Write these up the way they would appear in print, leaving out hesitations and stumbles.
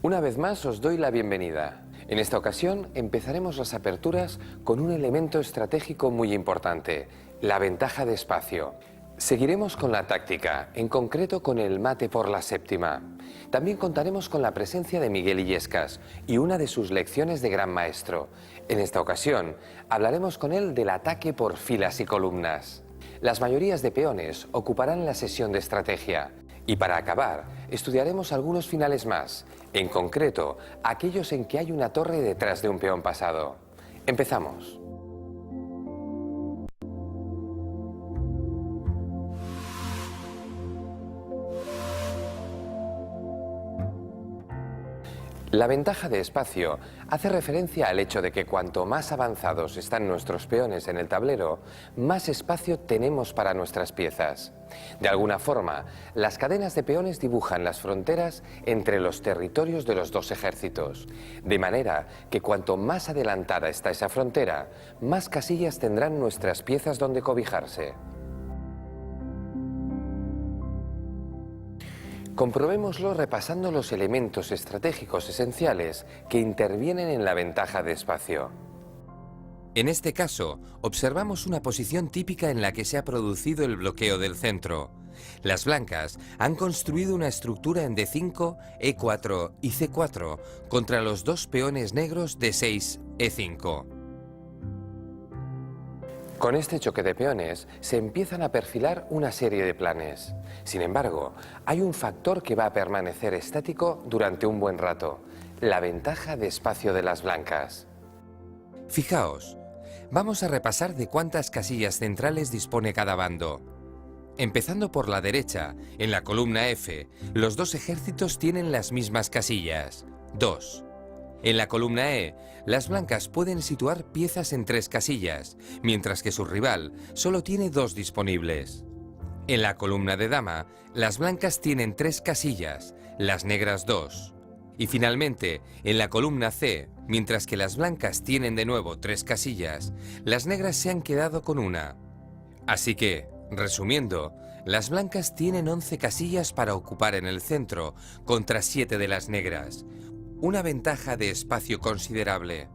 Una vez más os doy la bienvenida. En esta ocasión empezaremos las aperturas con un elemento estratégico muy importante, la ventaja de espacio. Seguiremos con la táctica, en concreto con el mate por la séptima. También contaremos con la presencia de Miguel Illescas y una de sus lecciones de gran maestro. En esta ocasión hablaremos con él del ataque por filas y columnas. Las mayorías de peones ocuparán la sesión de estrategia. Y para acabar, estudiaremos algunos finales más, en concreto, aquellos en que hay una torre detrás de un peón pasado. Empezamos. La ventaja de espacio hace referencia al hecho de que cuanto más avanzados están nuestros peones en el tablero, más espacio tenemos para nuestras piezas. De alguna forma, las cadenas de peones dibujan las fronteras entre los territorios de los dos ejércitos, de manera que cuanto más adelantada está esa frontera, más casillas tendrán nuestras piezas donde cobijarse. Comprobémoslo repasando los elementos estratégicos esenciales que intervienen en la ventaja de espacio. En este caso, observamos una posición típica en la que se ha producido el bloqueo del centro. Las blancas han construido una estructura en D5, E4 y C4 contra los dos peones negros D6, E5. Con este choque de peones se empiezan a perfilar una serie de planes. Sin embargo, hay un factor que va a permanecer estático durante un buen rato, la ventaja de espacio de las blancas. Fijaos, vamos a repasar de cuántas casillas centrales dispone cada bando. Empezando por la derecha, en la columna F, los dos ejércitos tienen las mismas casillas, 2. En la columna E, las blancas pueden situar piezas en 3 casillas, mientras que su rival solo tiene 2 disponibles. En la columna de dama, las blancas tienen 3 casillas, las negras 2. Y finalmente, en la columna C, mientras que las blancas tienen de nuevo 3 casillas, las negras se han quedado con una. Así que, resumiendo, las blancas tienen 11 casillas para ocupar en el centro, contra 7 de las negras. Una ventaja de espacio considerable.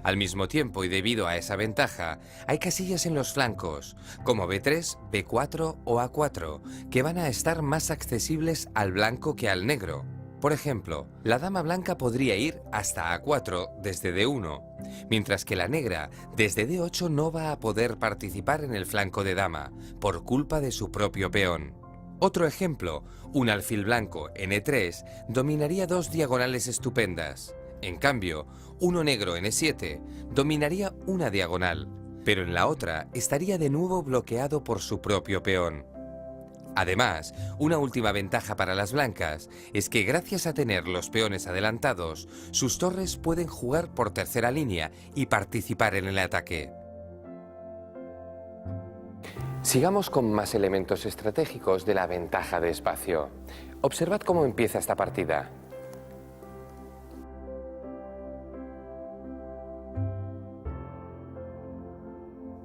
Al mismo tiempo y debido a esa ventaja, hay casillas en los flancos, como B3, B4 o A4, que van a estar más accesibles al blanco que al negro. Por ejemplo, la dama blanca podría ir hasta A4 desde D1, mientras que la negra desde D8 no va a poder participar en el flanco de dama, por culpa de su propio peón. Otro ejemplo, un alfil blanco en E3 dominaría 2 diagonales estupendas. En cambio, uno negro en E7 dominaría una diagonal, pero en la otra estaría de nuevo bloqueado por su propio peón. Además, una última ventaja para las blancas es que gracias a tener los peones adelantados, sus torres pueden jugar por tercera línea y participar en el ataque. Sigamos con más elementos estratégicos de la ventaja de espacio. Observad cómo empieza esta partida.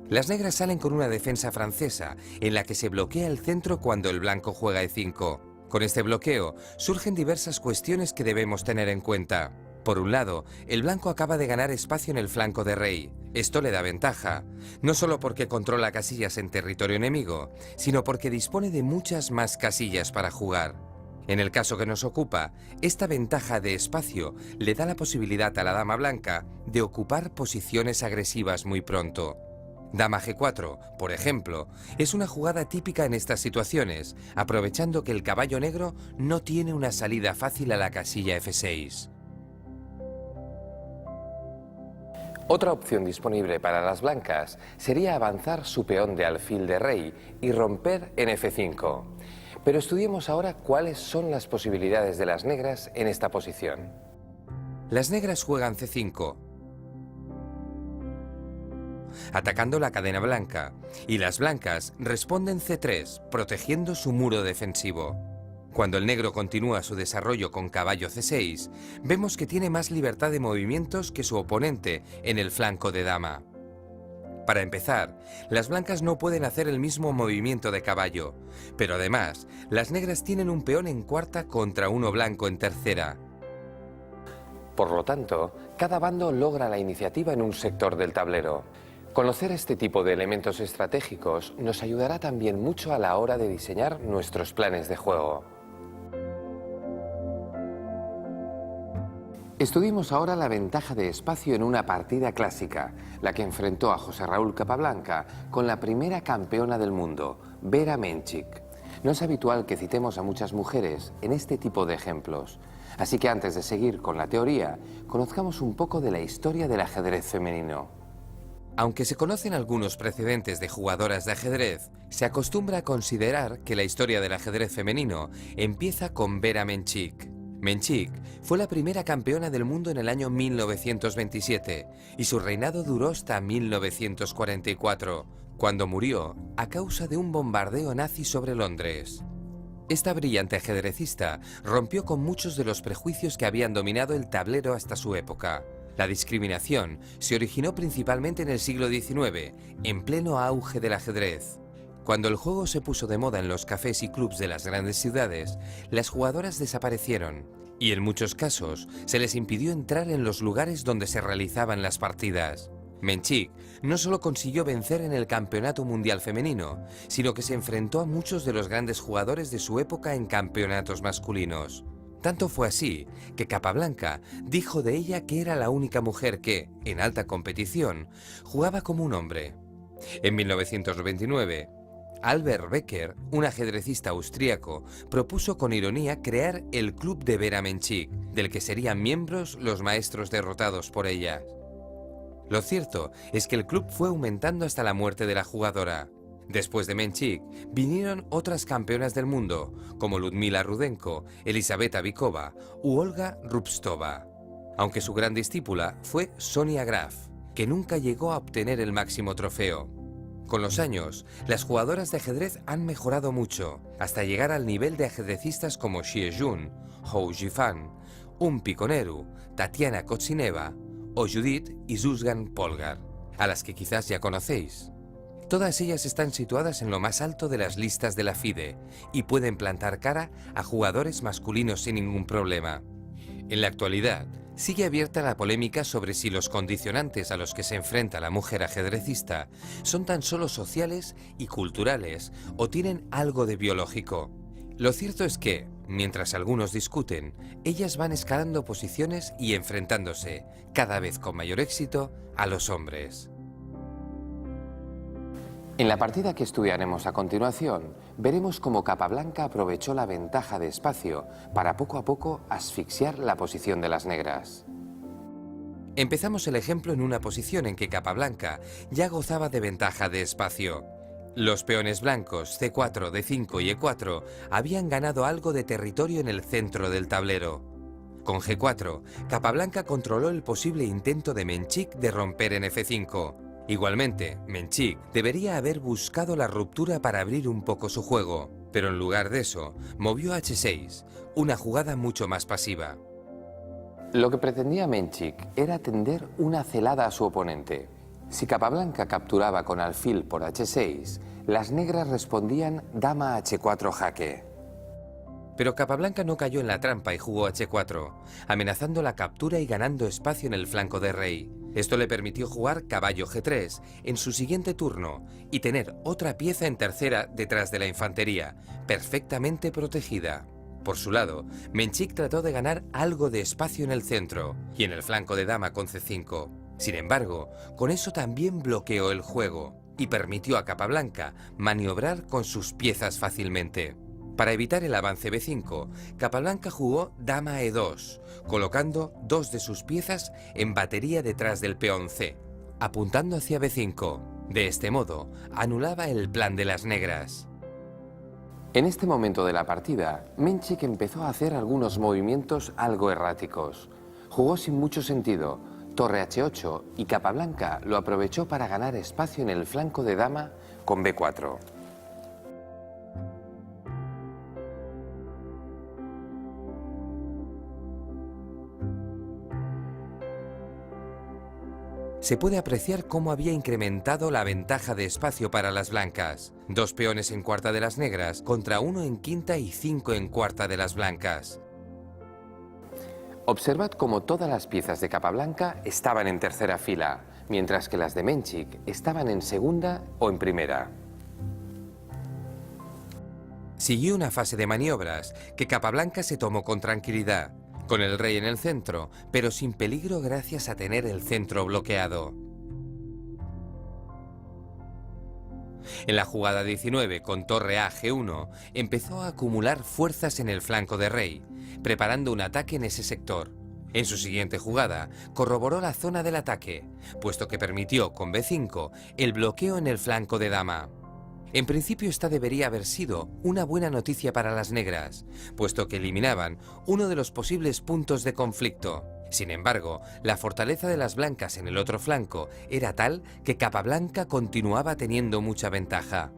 Las negras salen con una defensa francesa, en la que se bloquea el centro cuando el blanco juega E5. Con este bloqueo surgen diversas cuestiones que debemos tener en cuenta. Por un lado, el blanco acaba de ganar espacio en el flanco de rey. Esto le da ventaja, no solo porque controla casillas en territorio enemigo, sino porque dispone de muchas más casillas para jugar. En el caso que nos ocupa, esta ventaja de espacio le da la posibilidad a la dama blanca de ocupar posiciones agresivas muy pronto. Dama G4, por ejemplo, es una jugada típica en estas situaciones, aprovechando que el caballo negro no tiene una salida fácil a la casilla F6. Otra opción disponible para las blancas sería avanzar su peón de alfil de rey y romper en F5. Pero estudiemos ahora cuáles son las posibilidades de las negras en esta posición. Las negras juegan C5, atacando la cadena blanca, y las blancas responden C3, protegiendo su muro defensivo. Cuando el negro continúa su desarrollo con caballo C6, vemos que tiene más libertad de movimientos que su oponente en el flanco de dama. Para empezar, las blancas no pueden hacer el mismo movimiento de caballo, pero además, las negras tienen un peón en cuarta contra uno blanco en tercera. Por lo tanto, cada bando logra la iniciativa en un sector del tablero. Conocer este tipo de elementos estratégicos nos ayudará también mucho a la hora de diseñar nuestros planes de juego. Estudiemos ahora la ventaja de espacio en una partida clásica, la que enfrentó a José Raúl Capablanca con la primera campeona del mundo, Vera Menchik. No es habitual que citemos a muchas mujeres en este tipo de ejemplos. Así que antes de seguir con la teoría, conozcamos un poco de la historia del ajedrez femenino. Aunque se conocen algunos precedentes de jugadoras de ajedrez, se acostumbra a considerar que la historia del ajedrez femenino empieza con Vera Menchik. Menchik fue la primera campeona del mundo en el año 1927 y su reinado duró hasta 1944, cuando murió a causa de un bombardeo nazi sobre Londres. Esta brillante ajedrecista rompió con muchos de los prejuicios que habían dominado el tablero hasta su época. La discriminación se originó principalmente en el siglo XIX, en pleno auge del ajedrez. Cuando el juego se puso de moda en los cafés y clubs de las grandes ciudades, las jugadoras desaparecieron y en muchos casos se les impidió entrar en los lugares donde se realizaban las partidas. Menchik no solo consiguió vencer en el Campeonato Mundial Femenino, sino que se enfrentó a muchos de los grandes jugadores de su época en campeonatos masculinos. Tanto fue así que Capablanca dijo de ella que era la única mujer que, en alta competición, jugaba como un hombre. En 1929, Albert Becker, un ajedrecista austríaco, propuso con ironía crear el Club de Vera Menchik, del que serían miembros los maestros derrotados por ella. Lo cierto es que el club fue aumentando hasta la muerte de la jugadora. Después de Menchik, vinieron otras campeonas del mundo, como Ludmila Rudenko, Elisabeta Bykova u Olga Rubtsova. Aunque su gran discípula fue Sonia Graf, que nunca llegó a obtener el máximo trofeo. Con los años, las jugadoras de ajedrez han mejorado mucho, hasta llegar al nivel de ajedrecistas como Xie Jun, Hou Yifan, Umpi Koneru, Tatiana Kotsineva o Judith Izuzgan Polgar, a las que quizás ya conocéis. Todas ellas están situadas en lo más alto de las listas de la FIDE y pueden plantar cara a jugadores masculinos sin ningún problema. En la actualidad, sigue abierta la polémica sobre si los condicionantes a los que se enfrenta la mujer ajedrecista son tan solo sociales y culturales o tienen algo de biológico. Lo cierto es que, mientras algunos discuten, ellas van escalando posiciones y enfrentándose, cada vez con mayor éxito, a los hombres. En la partida que estudiaremos a continuación, veremos cómo Capablanca aprovechó la ventaja de espacio para poco a poco asfixiar la posición de las negras. Empezamos el ejemplo en una posición en que Capablanca ya gozaba de ventaja de espacio. Los peones blancos C4, D5 y E4 habían ganado algo de territorio en el centro del tablero. Con G4, Capablanca controló el posible intento de Menchik de romper en F5. Igualmente, Menchik debería haber buscado la ruptura para abrir un poco su juego, pero en lugar de eso, movió H6, una jugada mucho más pasiva. Lo que pretendía Menchik era tender una celada a su oponente. Si Capablanca capturaba con alfil por H6, las negras respondían dama H4 jaque. Pero Capablanca no cayó en la trampa y jugó H4, amenazando la captura y ganando espacio en el flanco de rey. Esto le permitió jugar caballo G3 en su siguiente turno y tener otra pieza en tercera detrás de la infantería, perfectamente protegida. Por su lado, Menchik trató de ganar algo de espacio en el centro y en el flanco de dama con C5. Sin embargo, con eso también bloqueó el juego y permitió a Capablanca maniobrar con sus piezas fácilmente. Para evitar el avance B5, Capablanca jugó dama E2, colocando dos de sus piezas en batería detrás del peón C, apuntando hacia B5. De este modo, anulaba el plan de las negras. En este momento de la partida, Menchik empezó a hacer algunos movimientos algo erráticos. Jugó sin mucho sentido, torre H8, y Capablanca lo aprovechó para ganar espacio en el flanco de dama con B4. Se puede apreciar cómo había incrementado la ventaja de espacio para las blancas. 2 peones en cuarta de las negras contra 1 en quinta y 5 en cuarta de las blancas. Observad cómo todas las piezas de Capablanca estaban en tercera fila, mientras que las de Menchik estaban en segunda o en primera. Siguió una fase de maniobras que Capablanca se tomó con tranquilidad, con el rey en el centro, pero sin peligro gracias a tener el centro bloqueado. En la jugada 19, con torre A G1, empezó a acumular fuerzas en el flanco de rey, preparando un ataque en ese sector. En su siguiente jugada, corroboró la zona del ataque, puesto que permitió, con B5, el bloqueo en el flanco de dama. En principio esta debería haber sido una buena noticia para las negras, puesto que eliminaban uno de los posibles puntos de conflicto. Sin embargo, la fortaleza de las blancas en el otro flanco era tal que Capablanca continuaba teniendo mucha ventaja.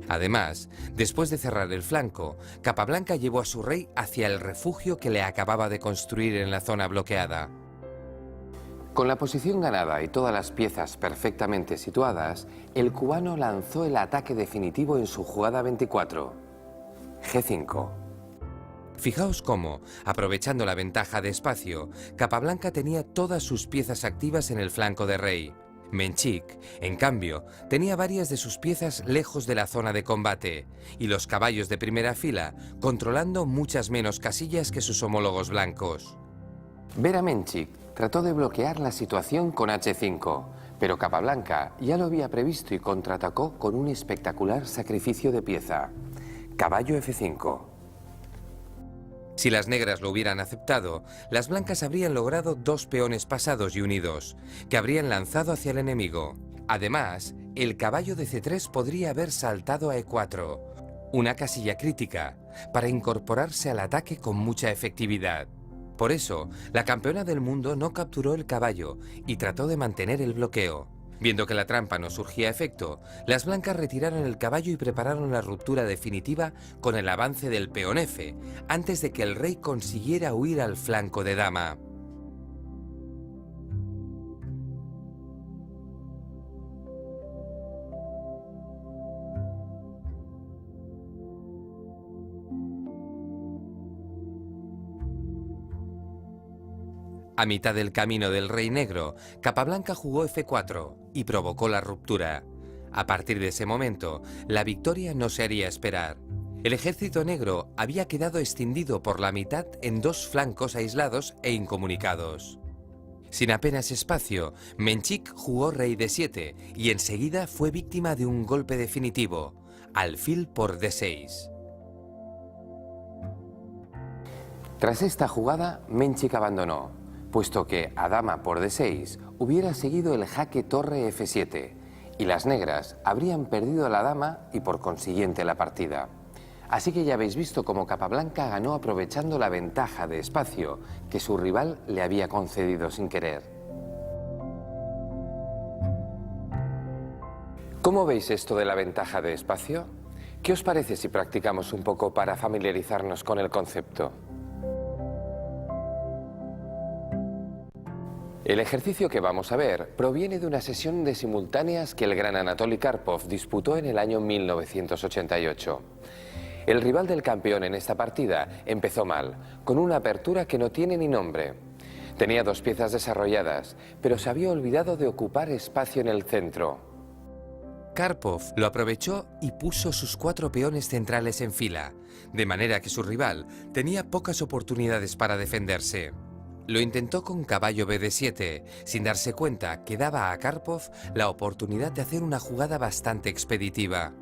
Además, después de cerrar el flanco, Capablanca llevó a su rey hacia el refugio que le acababa de construir en la zona bloqueada. Con la posición ganada y todas las piezas perfectamente situadas, el cubano lanzó el ataque definitivo en su jugada 24. G5. Fijaos cómo, aprovechando la ventaja de espacio, Capablanca tenía todas sus piezas activas en el flanco de rey. Menchik, en cambio, tenía varias de sus piezas lejos de la zona de combate, y los caballos de primera fila controlando muchas menos casillas que sus homólogos blancos. Vera Menchik trató de bloquear la situación con H5, pero Capablanca ya lo había previsto y contraatacó con un espectacular sacrificio de pieza. Caballo F5. Si las negras lo hubieran aceptado, las blancas habrían logrado dos peones pasados y unidos, que habrían lanzado hacia el enemigo. Además, el caballo de C3 podría haber saltado a E4, una casilla crítica, para incorporarse al ataque con mucha efectividad. Por eso, la campeona del mundo no capturó el caballo y trató de mantener el bloqueo. Viendo que la trampa no surgía efecto, las blancas retiraron el caballo y prepararon la ruptura definitiva con el avance del peón F, antes de que el rey consiguiera huir al flanco de dama. A mitad del camino del rey negro, Capablanca jugó F4 y provocó la ruptura. A partir de ese momento, la victoria no se haría esperar. El ejército negro había quedado escindido por la mitad en dos flancos aislados e incomunicados. Sin apenas espacio, Menchik jugó rey D7 y enseguida fue víctima de un golpe definitivo, alfil por D6. Tras esta jugada, Menchik abandonó, puesto que a dama por D6 hubiera seguido el jaque torre F7 y las negras habrían perdido la dama y por consiguiente la partida. Así que ya habéis visto cómo Capablanca ganó aprovechando la ventaja de espacio que su rival le había concedido sin querer. ¿Cómo veis esto de la ventaja de espacio? ¿Qué os parece si practicamos un poco para familiarizarnos con el concepto? El ejercicio que vamos a ver proviene de una sesión de simultáneas que el gran Anatoly Karpov disputó en el año 1988. El rival del campeón en esta partida empezó mal, con una apertura que no tiene ni nombre. Tenía dos piezas desarrolladas, pero se había olvidado de ocupar espacio en el centro. Karpov lo aprovechó y puso sus 4 peones centrales en fila, de manera que su rival tenía pocas oportunidades para defenderse. Lo intentó con caballo BD7, sin darse cuenta que daba a Karpov la oportunidad de hacer una jugada bastante expeditiva.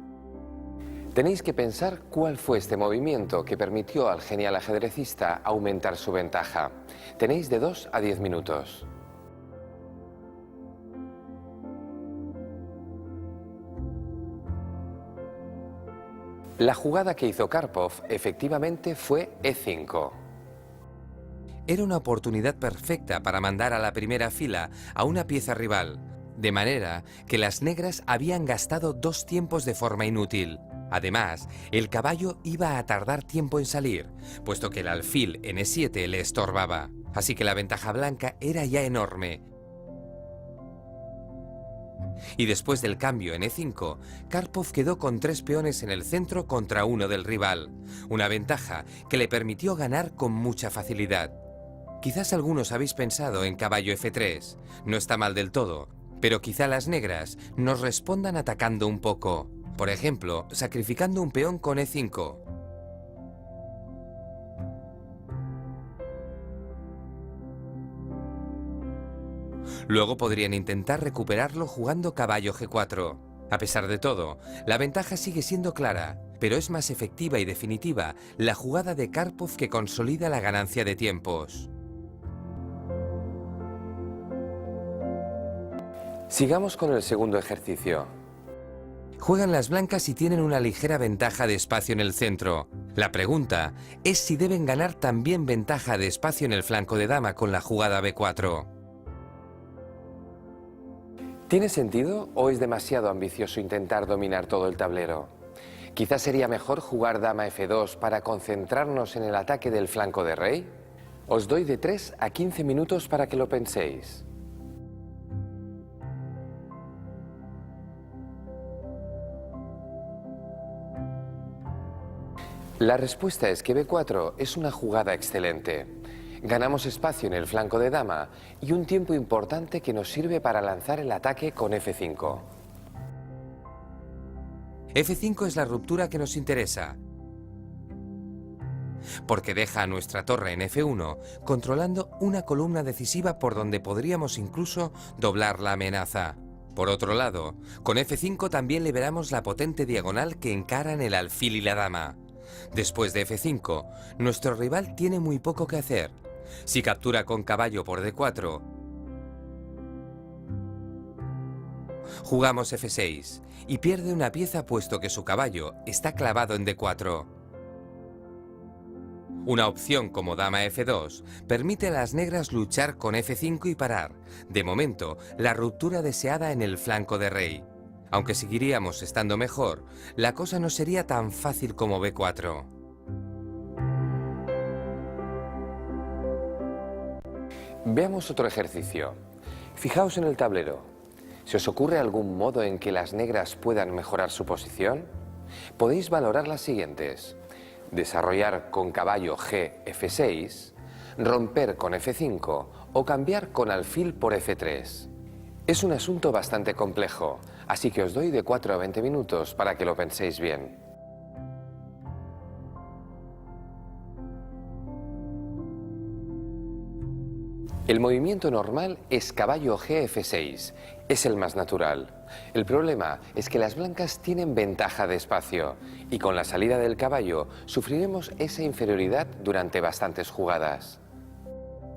Tenéis que pensar cuál fue este movimiento que permitió al genial ajedrecista aumentar su ventaja. Tenéis de 2 a 10 minutos. La jugada que hizo Karpov efectivamente fue E5. Era una oportunidad perfecta para mandar a la primera fila a una pieza rival, de manera que las negras habían gastado 2 tiempos de forma inútil. Además, el caballo iba a tardar tiempo en salir, puesto que el alfil en E7 le estorbaba, así que la ventaja blanca era ya enorme. Y después del cambio en E5, Karpov quedó con 3 peones en el centro contra uno del rival, una ventaja que le permitió ganar con mucha facilidad. Quizás algunos habéis pensado en caballo F3, no está mal del todo, pero quizá las negras nos respondan atacando un poco, por ejemplo, sacrificando un peón con E5. Luego podrían intentar recuperarlo jugando caballo G4. A pesar de todo, la ventaja sigue siendo clara, pero es más efectiva y definitiva la jugada de Karpov que consolida la ganancia de tiempos. Sigamos con el segundo ejercicio. Juegan las blancas y tienen una ligera ventaja de espacio en el centro. La pregunta es si deben ganar también ventaja de espacio en el flanco de dama con la jugada B4. ¿Tiene sentido o es demasiado ambicioso intentar dominar todo el tablero? Quizás sería mejor jugar dama F2 para concentrarnos en el ataque del flanco de rey. Os doy de 3 a 15 minutos para que lo penséis. La respuesta es que B4 es una jugada excelente. Ganamos espacio en el flanco de dama y un tiempo importante que nos sirve para lanzar el ataque con F5. F5 es la ruptura que nos interesa, porque deja a nuestra torre en F1 controlando una columna decisiva por donde podríamos incluso doblar la amenaza. Por otro lado, con F5 también liberamos la potente diagonal que encaran el alfil y la dama. Después de F5, nuestro rival tiene muy poco que hacer. Si captura con caballo por D4, jugamos F6 y pierde una pieza puesto que su caballo está clavado en D4. Una opción como dama F2 permite a las negras luchar con F5 y parar, de momento, la ruptura deseada en el flanco de rey. Aunque seguiríamos estando mejor, la cosa no sería tan fácil como B4. Veamos otro ejercicio. Fijaos en el tablero. ¿Se os ocurre algún modo en que las negras puedan mejorar su posición? Podéis valorar las siguientes: desarrollar con caballo G F6, romper con F5 o cambiar con alfil por F3. Es un asunto bastante complejo, así que os doy de 4 a 20 minutos para que lo penséis bien. El movimiento normal es caballo G F6, es el más natural. El problema es que las blancas tienen ventaja de espacio y con la salida del caballo sufriremos esa inferioridad durante bastantes jugadas.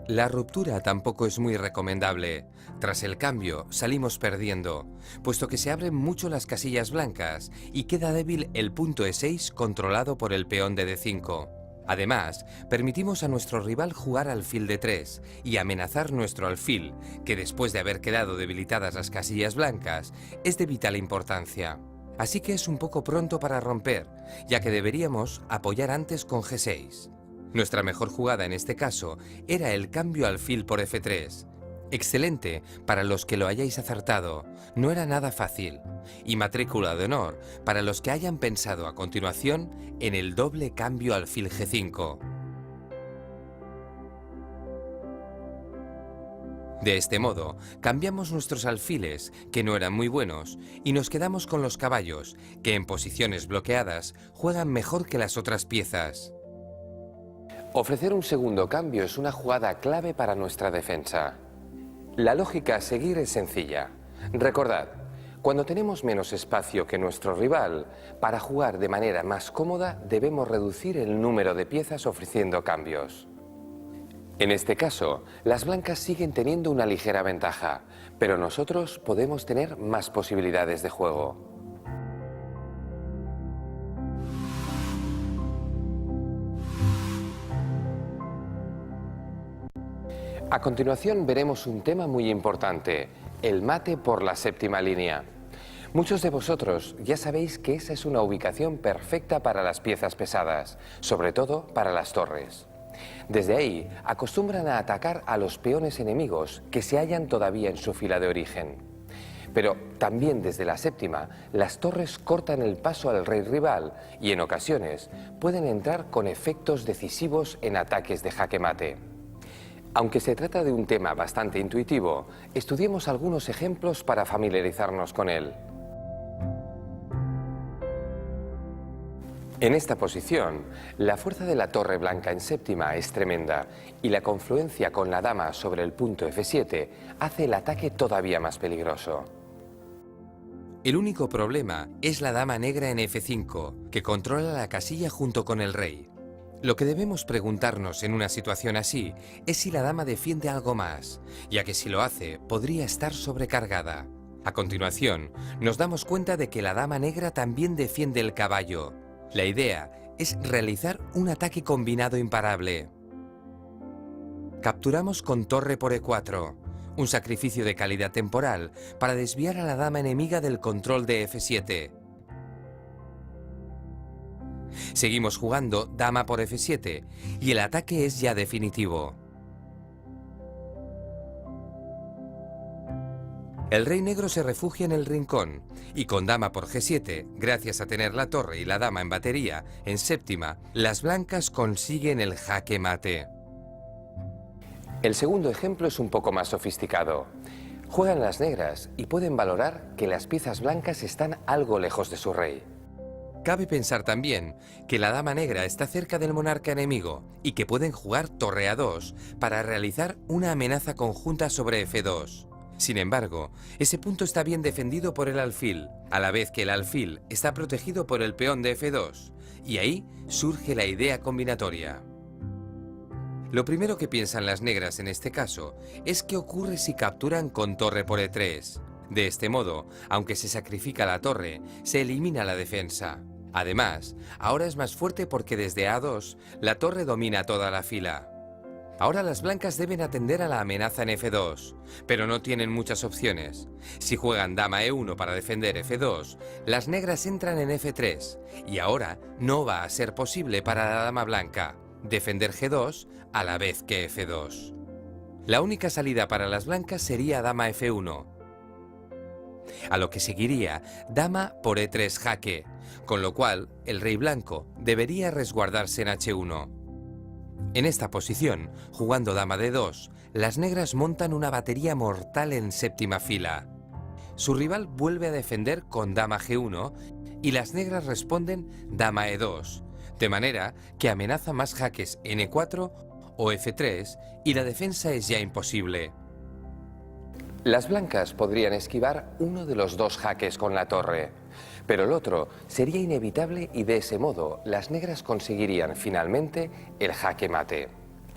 La ruptura tampoco es muy recomendable. Tras el cambio salimos perdiendo, puesto que se abren mucho las casillas blancas y queda débil el punto E6 controlado por el peón de D5. Además, permitimos a nuestro rival jugar alfil de 3 y amenazar nuestro alfil, que después de haber quedado debilitadas las casillas blancas, es de vital importancia. Así que es un poco pronto para romper, ya que deberíamos apoyar antes con G6. Nuestra mejor jugada en este caso era el cambio alfil por F3. Excelente para los que lo hayáis acertado, no era nada fácil. Y matrícula de honor para los que hayan pensado a continuación en el doble cambio alfil G5. De este modo, cambiamos nuestros alfiles, que no eran muy buenos, y nos quedamos con los caballos, que en posiciones bloqueadas juegan mejor que las otras piezas. Ofrecer un segundo cambio es una jugada clave para nuestra defensa. La lógica a seguir es sencilla. Recordad, cuando tenemos menos espacio que nuestro rival, para jugar de manera más cómoda debemos reducir el número de piezas ofreciendo cambios. En este caso, las blancas siguen teniendo una ligera ventaja, pero nosotros podemos tener más posibilidades de juego. A continuación veremos un tema muy importante, el mate por la séptima línea. Muchos de vosotros ya sabéis que esa es una ubicación perfecta para las piezas pesadas, sobre todo para las torres. Desde ahí acostumbran a atacar a los peones enemigos que se hallan todavía en su fila de origen. Pero también desde la séptima, las torres cortan el paso al rey rival y en ocasiones pueden entrar con efectos decisivos en ataques de jaque mate. Aunque se trata de un tema bastante intuitivo, estudiemos algunos ejemplos para familiarizarnos con él. En esta posición, la fuerza de la torre blanca en séptima es tremenda y la confluencia con la dama sobre el punto F7 hace el ataque todavía más peligroso. El único problema es la dama negra en F5, que controla la casilla junto con el rey. Lo que debemos preguntarnos en una situación así es si la dama defiende algo más, ya que si lo hace, podría estar sobrecargada. A continuación, nos damos cuenta de que la dama negra también defiende el caballo. La idea es realizar un ataque combinado imparable. Capturamos con torre por E4, un sacrificio de calidad temporal para desviar a la dama enemiga del control de F7. Seguimos jugando dama por F7 y el ataque es ya definitivo. El rey negro se refugia en el rincón y con dama por G7, gracias a tener la torre y la dama en batería, en séptima, las blancas consiguen el jaque mate. El segundo ejemplo es un poco más sofisticado. Juegan las negras y pueden valorar que las piezas blancas están algo lejos de su rey. Cabe pensar también que la dama negra está cerca del monarca enemigo y que pueden jugar torre A2 para realizar una amenaza conjunta sobre F2. Sin embargo, ese punto está bien defendido por el alfil, a la vez que el alfil está protegido por el peón de F2, y ahí surge la idea combinatoria. Lo primero que piensan las negras en este caso es qué ocurre si capturan con torre por E3. De este modo, aunque se sacrifica la torre, se elimina la defensa. Además, ahora es más fuerte porque desde A2 la torre domina toda la fila. Ahora las blancas deben atender a la amenaza en F2, pero no tienen muchas opciones. Si juegan dama E1 para defender F2, las negras entran en F3 y ahora no va a ser posible para la dama blanca defender G2 a la vez que F2. La única salida para las blancas sería dama F1, a lo que seguiría dama por E3 jaque, con lo cual el rey blanco debería resguardarse en H1. En esta posición, jugando dama D2, las negras montan una batería mortal en séptima fila. Su rival vuelve a defender con dama G1 y las negras responden dama E2, de manera que amenaza más jaques en E4 o F3 y la defensa es ya imposible. Las blancas podrían esquivar uno de los dos jaques con la torre, pero el otro sería inevitable y de ese modo las negras conseguirían finalmente el jaque mate.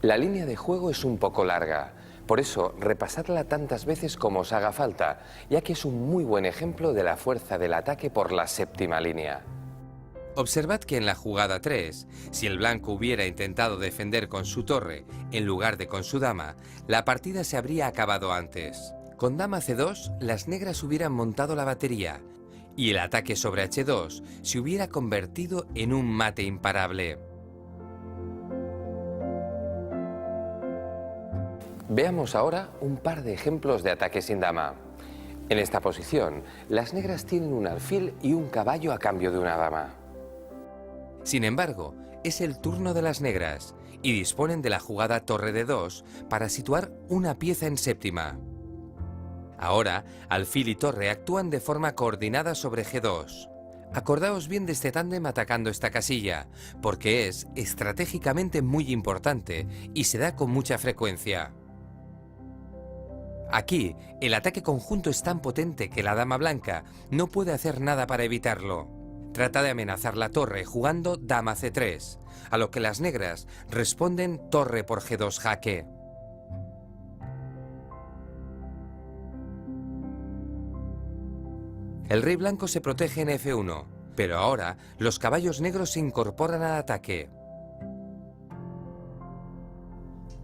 La línea de juego es un poco larga, por eso repasadla tantas veces como os haga falta, ya que es un muy buen ejemplo de la fuerza del ataque por la séptima línea. Observad que en la jugada 3, si el blanco hubiera intentado defender con su torre en lugar de con su dama, la partida se habría acabado antes. Con dama C2, las negras hubieran montado la batería y el ataque sobre H2 se hubiera convertido en un mate imparable. Veamos ahora un par de ejemplos de ataque sin dama. En esta posición, las negras tienen un alfil y un caballo a cambio de una dama. Sin embargo, es el turno de las negras y disponen de la jugada torre D2 para situar una pieza en séptima. Ahora, alfil y torre actúan de forma coordinada sobre G2. Acordaos bien de este tándem atacando esta casilla, porque es estratégicamente muy importante y se da con mucha frecuencia. Aquí, el ataque conjunto es tan potente que la dama blanca no puede hacer nada para evitarlo. Trata de amenazar la torre jugando dama C3, a lo que las negras responden torre por G2 jaque. El rey blanco se protege en F1, pero ahora los caballos negros se incorporan al ataque.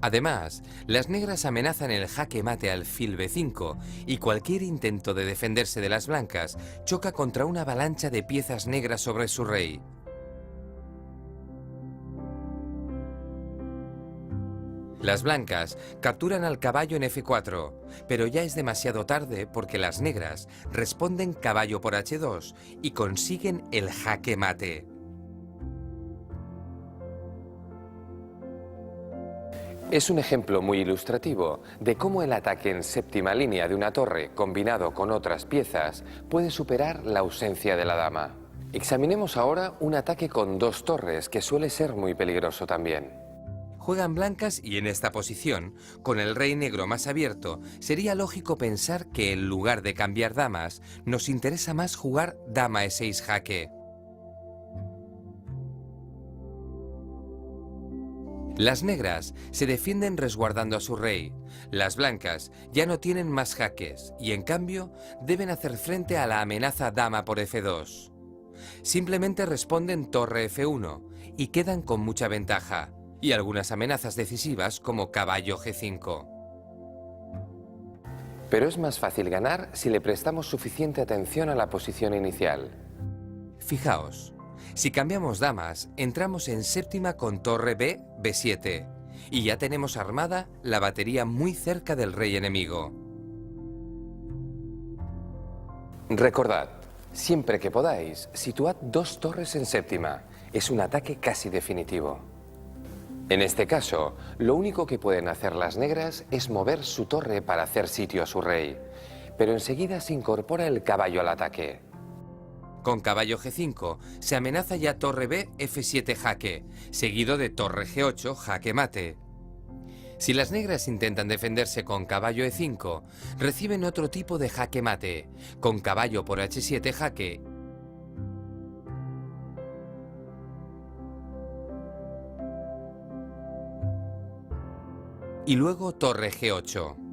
Además, las negras amenazan el jaque mate alfil B5 y cualquier intento de defenderse de las blancas choca contra una avalancha de piezas negras sobre su rey. Las blancas capturan al caballo en F4, pero ya es demasiado tarde porque las negras responden caballo por H2 y consiguen el jaque mate. Es un ejemplo muy ilustrativo de cómo el ataque en séptima línea de una torre combinado con otras piezas puede superar la ausencia de la dama. Examinemos ahora un ataque con dos torres que suele ser muy peligroso también. Juegan blancas y en esta posición, con el rey negro más abierto, sería lógico pensar que en lugar de cambiar damas, nos interesa más jugar dama E6 jaque. Las negras se defienden resguardando a su rey. Las blancas ya no tienen más jaques y en cambio deben hacer frente a la amenaza dama por F2. Simplemente responden torre F1 y quedan con mucha ventaja, y algunas amenazas decisivas como caballo G5. Pero es más fácil ganar si le prestamos suficiente atención a la posición inicial. Fijaos, si cambiamos damas, entramos en séptima con torre B, B7, y ya tenemos armada la batería muy cerca del rey enemigo. Recordad, siempre que podáis, situad dos torres en séptima. Es un ataque casi definitivo. En este caso, lo único que pueden hacer las negras es mover su torre para hacer sitio a su rey, pero enseguida se incorpora el caballo al ataque. Con caballo G5 se amenaza ya torre B, F7 jaque, seguido de torre G8 jaque mate. Si las negras intentan defenderse con caballo E5, reciben otro tipo de jaque mate, con caballo por H7 jaque. Y luego torre G8.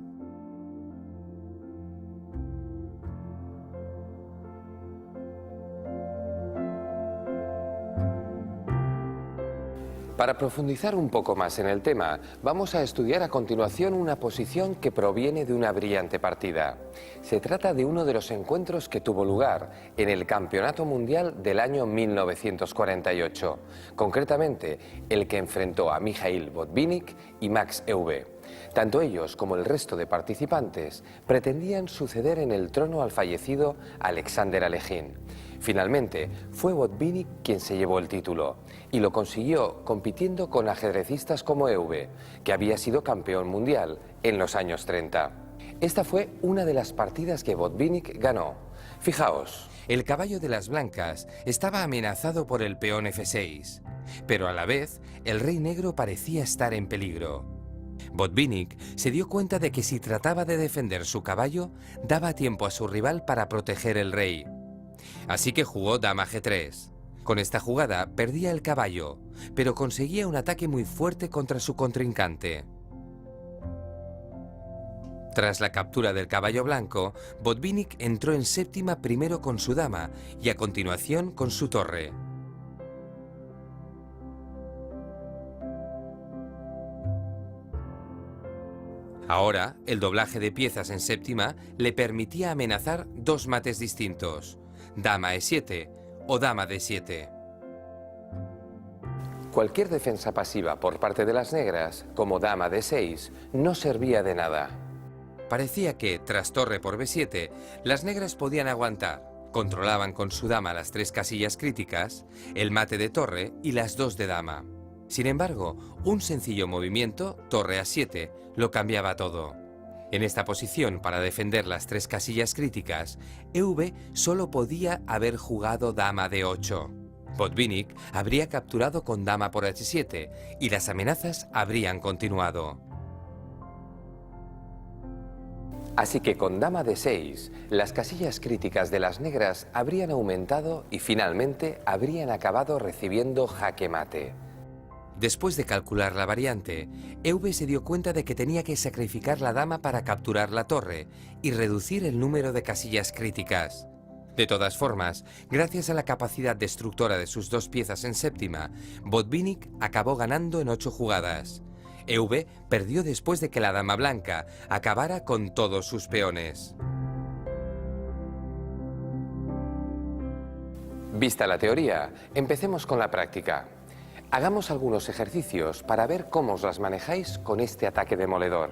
Para profundizar un poco más en el tema, vamos a estudiar a continuación una posición que proviene de una brillante partida. Se trata de uno de los encuentros que tuvo lugar en el Campeonato Mundial del año 1948, concretamente el que enfrentó a Mikhail Botvinnik y Max Euwe. Tanto ellos como el resto de participantes pretendían suceder en el trono al fallecido Alexander Aleghin. Finalmente, fue Botvinnik quien se llevó el título y lo consiguió compitiendo con ajedrecistas como Euwe, que había sido campeón mundial en los años 30. Esta fue una de las partidas que Botvinnik ganó. Fijaos. El caballo de las blancas estaba amenazado por el peón F6, pero a la vez el rey negro parecía estar en peligro. Botvinnik se dio cuenta de que si trataba de defender su caballo, daba tiempo a su rival para proteger el rey. Así que jugó dama G3. Con esta jugada perdía el caballo, pero conseguía un ataque muy fuerte contra su contrincante. Tras la captura del caballo blanco, Botvinnik entró en séptima primero con su dama y a continuación con su torre. Ahora, el doblaje de piezas en séptima le permitía amenazar dos mates distintos, dama E7 o dama D7. Cualquier defensa pasiva por parte de las negras, como dama D6, no servía de nada. Parecía que, tras torre por B7, las negras podían aguantar. Controlaban con su dama las tres casillas críticas, el mate de torre y las dos de dama. Sin embargo, un sencillo movimiento, torre A7, lo cambiaba todo. En esta posición, para defender las tres casillas críticas, Euwe solo podía haber jugado dama D8. Botvinnik habría capturado con dama por H7 y las amenazas habrían continuado. Así que con dama D6, las casillas críticas de las negras habrían aumentado y finalmente habrían acabado recibiendo jaque mate. Después de calcular la variante, Euwe se dio cuenta de que tenía que sacrificar la dama para capturar la torre y reducir el número de casillas críticas. De todas formas, gracias a la capacidad destructora de sus dos piezas en séptima, Botvinnik acabó ganando en 8 jugadas. Euwe perdió después de que la dama blanca acabara con todos sus peones. Vista la teoría, empecemos con la práctica. Hagamos algunos ejercicios para ver cómo os las manejáis con este ataque demoledor.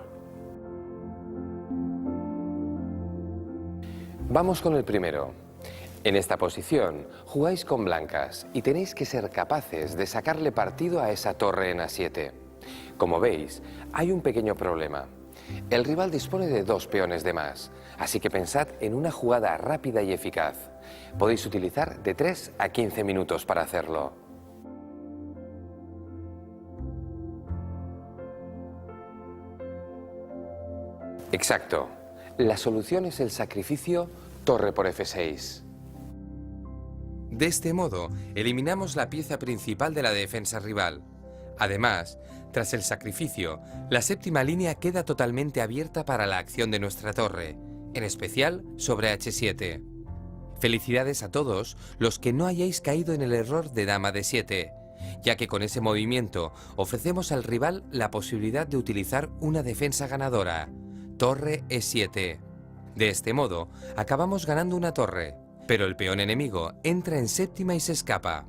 Vamos con el primero. En esta posición jugáis con blancas y tenéis que ser capaces de sacarle partido a esa torre en A7. Como veis, hay un pequeño problema. El rival dispone de 2 peones de más, así que pensad en una jugada rápida y eficaz. Podéis utilizar de 3 a 15 minutos para hacerlo. Exacto. La solución es el sacrificio torre por F6. De este modo, eliminamos la pieza principal de la defensa rival. Además, tras el sacrificio, la séptima línea queda totalmente abierta para la acción de nuestra torre, en especial sobre H7. Felicidades a todos los que no hayáis caído en el error de dama D7, ya que con ese movimiento ofrecemos al rival la posibilidad de utilizar una defensa ganadora, torre E7. De este modo, acabamos ganando una torre, pero el peón enemigo entra en séptima y se escapa.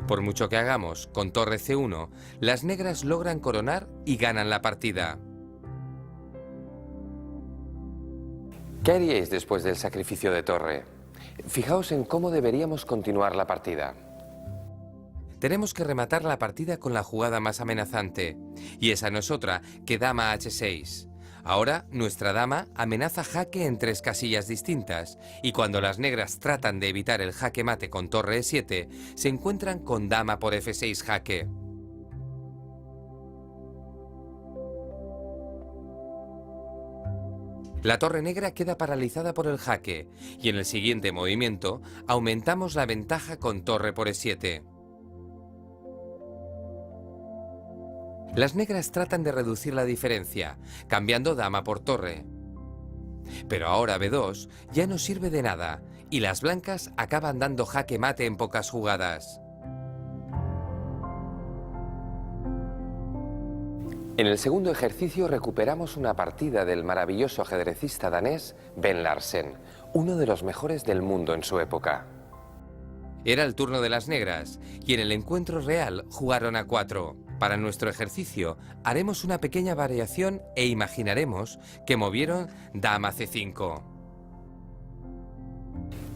Por mucho que hagamos con torre C1, las negras logran coronar y ganan la partida. ¿Qué haríais después del sacrificio de torre? Fijaos en cómo deberíamos continuar la partida. Tenemos que rematar la partida con la jugada más amenazante, y esa no es otra que dama H6. Ahora nuestra dama amenaza jaque en 3 casillas distintas, y cuando las negras tratan de evitar el jaque mate con torre E7, se encuentran con dama por F6 jaque. La torre negra queda paralizada por el jaque, y en el siguiente movimiento aumentamos la ventaja con torre por E7. Las negras tratan de reducir la diferencia, cambiando dama por torre. Pero ahora B2 ya no sirve de nada, y las blancas acaban dando jaque mate en pocas jugadas. En el segundo ejercicio recuperamos una partida del maravilloso ajedrecista danés Ben Larsen, uno de los mejores del mundo en su época. Era el turno de las negras, y en el encuentro real jugaron a 4. Para nuestro ejercicio haremos una pequeña variación e imaginaremos que movieron dama C5.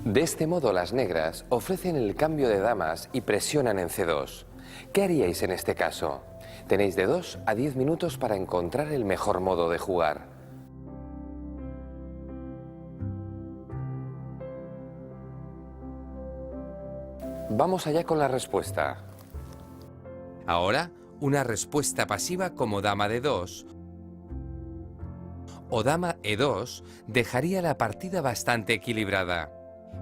De este modo las negras ofrecen el cambio de damas y presionan en C2. ¿Qué haríais en este caso? Tenéis de 2 a 10 minutos para encontrar el mejor modo de jugar. Vamos allá con la respuesta. Ahora, una respuesta pasiva como dama D2 o dama E2 dejaría la partida bastante equilibrada.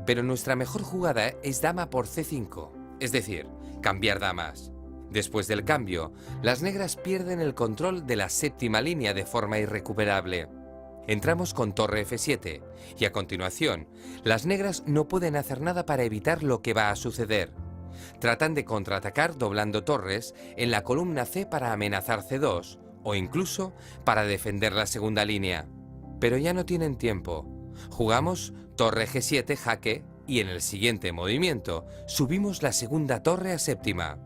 Pero nuestra mejor jugada es dama por C5, es decir, cambiar damas. Después del cambio, las negras pierden el control de la séptima línea de forma irrecuperable. Entramos con torre F7 y a continuación, las negras no pueden hacer nada para evitar lo que va a suceder. Tratan de contraatacar doblando torres en la columna C para amenazar C2 o incluso para defender la segunda línea. Pero ya no tienen tiempo. Jugamos torre G7 jaque y en el siguiente movimiento subimos la segunda torre a séptima.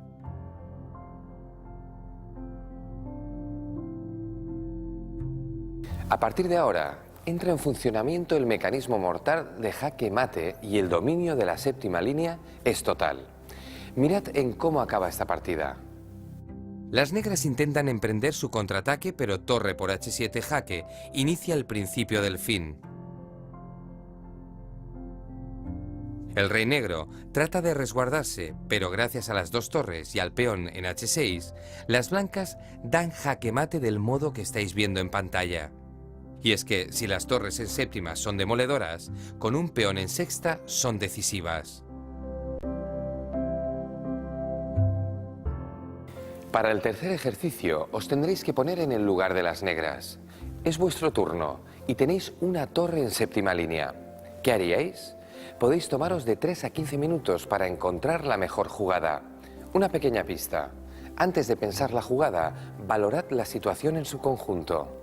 A partir de ahora, entra en funcionamiento el mecanismo mortal de jaque mate y el dominio de la séptima línea es total. Mirad en cómo acaba esta partida. Las negras intentan emprender su contraataque, pero torre por H7 jaque inicia el principio del fin. El rey negro trata de resguardarse, pero gracias a las 2 torres y al peón en H6, las blancas dan jaque mate del modo que estáis viendo en pantalla. Y es que si las torres en séptima son demoledoras, con un peón en sexta son decisivas. Para el tercer ejercicio os tendréis que poner en el lugar de las negras. Es vuestro turno y tenéis una torre en séptima línea. ¿Qué haríais? Podéis tomaros de 3 a 15 minutos para encontrar la mejor jugada. Una pequeña pista. Antes de pensar la jugada, valorad la situación en su conjunto.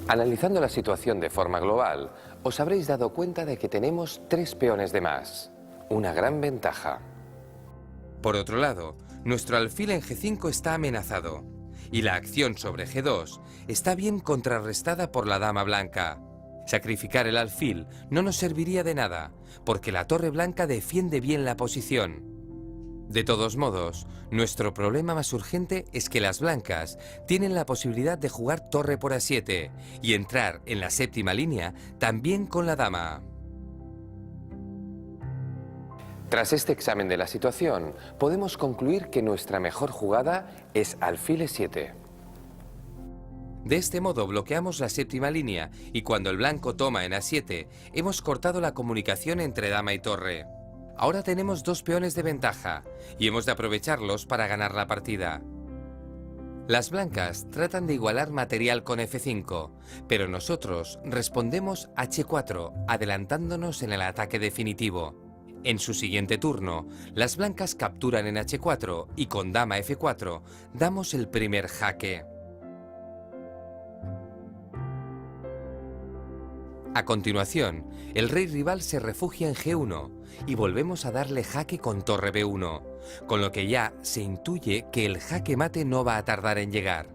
Analizando la situación de forma global, os habréis dado cuenta de que tenemos 3 peones de más. Una gran ventaja. Por otro lado, nuestro alfil en G5 está amenazado y la acción sobre G2 está bien contrarrestada por la dama blanca. Sacrificar el alfil no nos serviría de nada, porque la torre blanca defiende bien la posición. De todos modos, nuestro problema más urgente es que las blancas tienen la posibilidad de jugar torre por A7 y entrar en la séptima línea también con la dama. Tras este examen de la situación, podemos concluir que nuestra mejor jugada es alfil E7. De este modo bloqueamos la séptima línea y cuando el blanco toma en A7, hemos cortado la comunicación entre dama y torre. Ahora tenemos 2 peones de ventaja y hemos de aprovecharlos para ganar la partida. Las blancas tratan de igualar material con F5, pero nosotros respondemos H4, adelantándonos en el ataque definitivo. En su siguiente turno, las blancas capturan en H4 y con dama F4 damos el primer jaque. A continuación, el rey rival se refugia en G1 y volvemos a darle jaque con torre B1, con lo que ya se intuye que el jaque mate no va a tardar en llegar.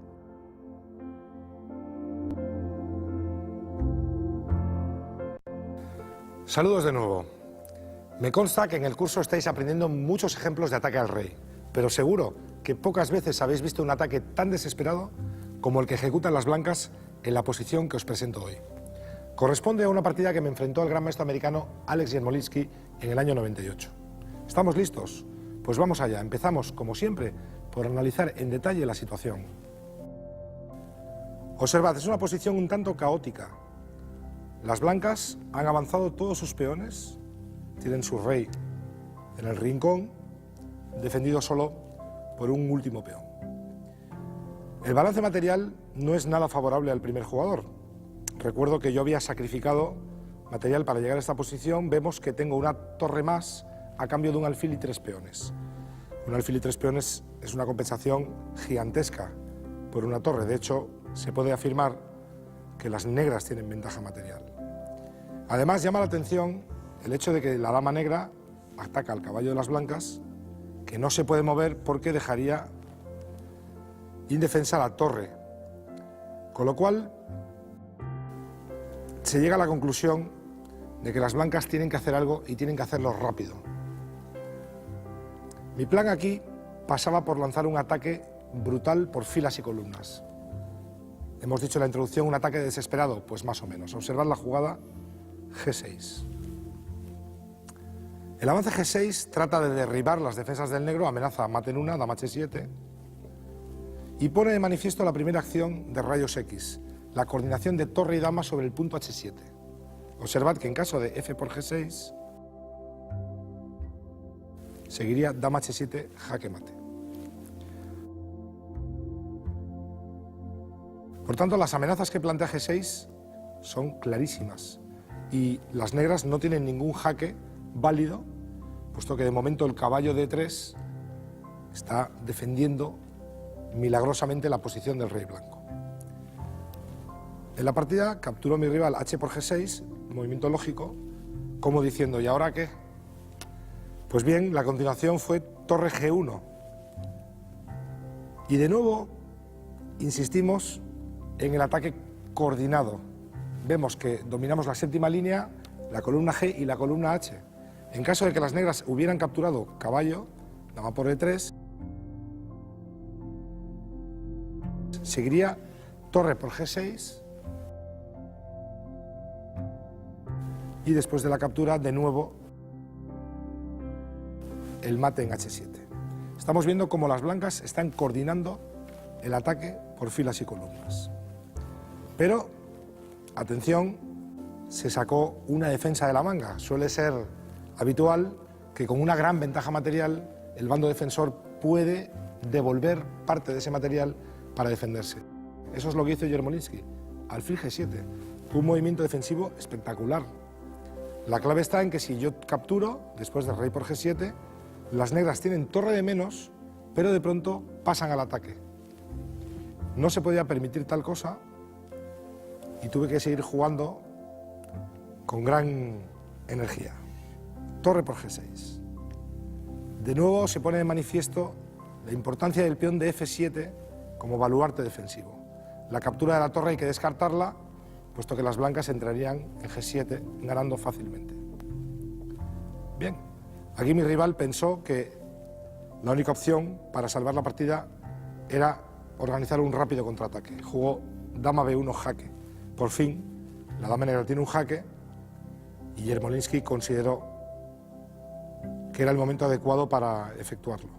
Saludos de nuevo. Me consta que en el curso estáis aprendiendo muchos ejemplos de ataque al rey, pero seguro que pocas veces habéis visto un ataque tan desesperado como el que ejecutan las blancas en la posición que os presento hoy. Corresponde a una partida que me enfrentó el gran maestro americano Alex Yermolinsky en el año 98. ¿Estamos listos? Pues vamos allá. Empezamos, como siempre, por analizar en detalle la situación. Observad, es una posición un tanto caótica. Las blancas han avanzado todos sus peones, tienen su rey en el rincón, defendido solo por un último peón. El balance material no es nada favorable al primer jugador. Recuerdo que yo había sacrificado material para llegar a esta posición. Vemos que tengo una torre más a cambio de un alfil y 3 peones. Un alfil y 3 peones es una compensación gigantesca por una torre. De hecho, se puede afirmar que las negras tienen ventaja material. Además, llama la atención el hecho de que la dama negra ataca al caballo de las blancas, que no se puede mover porque dejaría indefensa la torre. Con lo cual, se llega a la conclusión de que las blancas tienen que hacer algo y tienen que hacerlo rápido. Mi plan aquí pasaba por lanzar un ataque brutal por filas y columnas. Hemos dicho en la introducción un ataque desesperado, pues más o menos. Observad la jugada G6. El avance G6 trata de derribar las defensas del negro, amenaza mate en una, dama H7, y pone de manifiesto la primera acción de rayos X, la coordinación de torre y dama sobre el punto H7. Observad que en caso de F por G6, seguiría dama H7, jaque mate. Por tanto, las amenazas que plantea G6 son clarísimas y las negras no tienen ningún jaque válido, puesto que de momento el caballo D3 está defendiendo milagrosamente la posición del rey blanco. En la partida capturó mi rival H por G6, movimiento lógico, como diciendo, ¿y ahora qué? Pues bien, la continuación fue torre G1. Y de nuevo insistimos en el ataque coordinado. Vemos que dominamos la séptima línea, la columna G y la columna H. En caso de que las negras hubieran capturado caballo, dama por E3, seguiría torre por G6 y después de la captura, de nuevo, el mate en H7. Estamos viendo cómo las blancas están coordinando el ataque por filas y columnas. Pero, atención, se sacó una defensa de la manga. Suele ser habitual que con una gran ventaja material el bando defensor puede devolver parte de ese material para defenderse. Eso es lo que hizo Yermolinsky. Alfil G7, un movimiento defensivo espectacular. La clave está en que si yo capturo, después del rey por G7, las negras tienen torre de menos, pero de pronto pasan al ataque. No se podía permitir tal cosa y tuve que seguir jugando con gran energía. Torre por G6. De nuevo se pone de manifiesto la importancia del peón de F7 como baluarte defensivo. La captura de la torre hay que descartarla, puesto que las blancas entrarían en G7 ganando fácilmente. Bien, aquí mi rival pensó que la única opción para salvar la partida era organizar un rápido contraataque. Jugó dama B1 jaque. Por fin, la dama negra tiene un jaque y Yermolinsky consideró que era el momento adecuado para efectuarlo.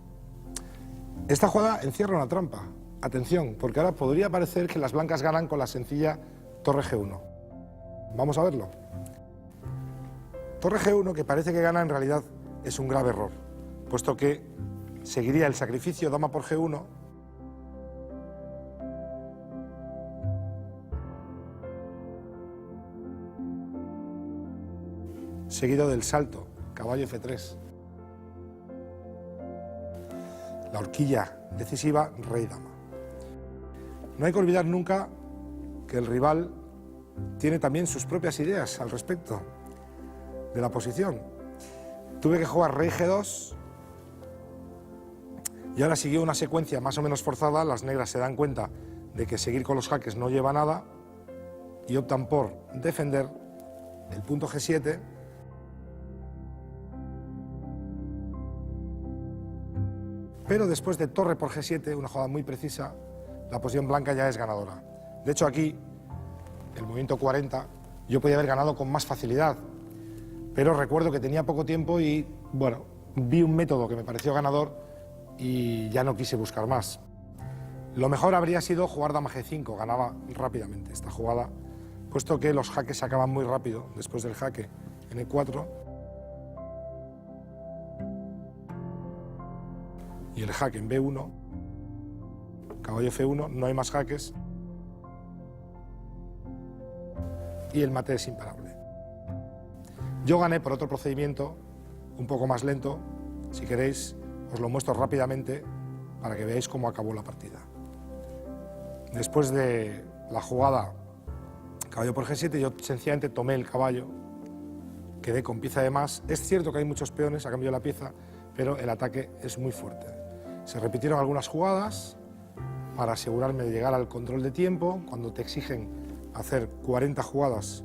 Esta jugada encierra una trampa. Atención, porque ahora podría parecer que las blancas ganan con la sencilla torre G1. Vamos a verlo. Torre G1, que parece que gana, en realidad es un grave error, puesto que seguiría el sacrificio dama por G1, seguido del salto, caballo F3. La horquilla decisiva, rey-dama. No hay que olvidar nunca que el rival tiene también sus propias ideas al respecto de la posición. Tuve que jugar rey G2 y ahora siguió una secuencia más o menos forzada. Las negras se dan cuenta de que seguir con los jaques no lleva a nada y optan por defender el punto G7. Pero después de torre por G7, una jugada muy precisa, la posición blanca ya es ganadora. De hecho, aquí, el movimiento 40, yo podía haber ganado con más facilidad, pero recuerdo que tenía poco tiempo y, bueno, vi un método que me pareció ganador y ya no quise buscar más. Lo mejor habría sido jugar dama G5, ganaba rápidamente esta jugada, puesto que los jaques se acaban muy rápido después del jaque en E4. Y el jaque en B1, caballo F1, no hay más jaques y el mate es imparable. Yo gané por otro procedimiento un poco más lento. Si queréis os lo muestro rápidamente para que veáis cómo acabó la partida. Después de la jugada caballo por G7, yo sencillamente tomé el caballo, quedé con pieza de más. Es cierto que hay muchos peones a cambio de la pieza, pero el ataque es muy fuerte. Se repitieron algunas jugadas para asegurarme de llegar al control de tiempo. Cuando te exigen hacer 40 jugadas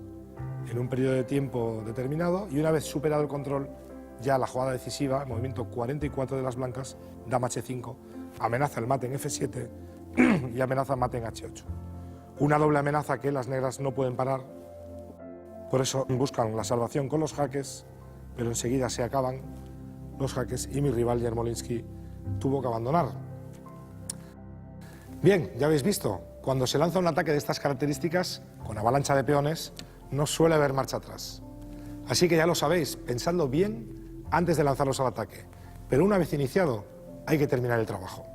en un periodo de tiempo determinado, y una vez superado el control, ya la jugada decisiva, movimiento 44 de las blancas, dama H5, amenaza el mate en F7 y amenaza el mate en H8. Una doble amenaza que las negras no pueden parar, por eso buscan la salvación con los jaques, pero enseguida se acaban los jaques y mi rival Yermolinsky tuvo que abandonar. Bien, ya habéis visto, cuando se lanza un ataque de estas características, con avalancha de peones, no suele haber marcha atrás. Así que ya lo sabéis, pensadlo bien antes de lanzarlos al ataque. Pero una vez iniciado, hay que terminar el trabajo.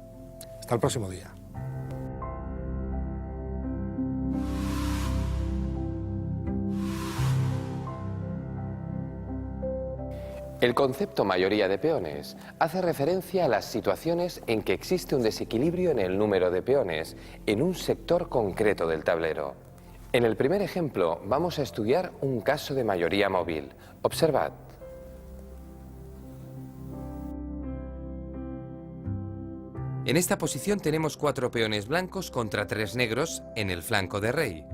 Hasta el próximo día. El concepto mayoría de peones hace referencia a las situaciones en que existe un desequilibrio en el número de peones en un sector concreto del tablero. En el primer ejemplo vamos a estudiar un caso de mayoría móvil. Observad. En esta posición tenemos 4 peones blancos contra 3 negros en el flanco de rey.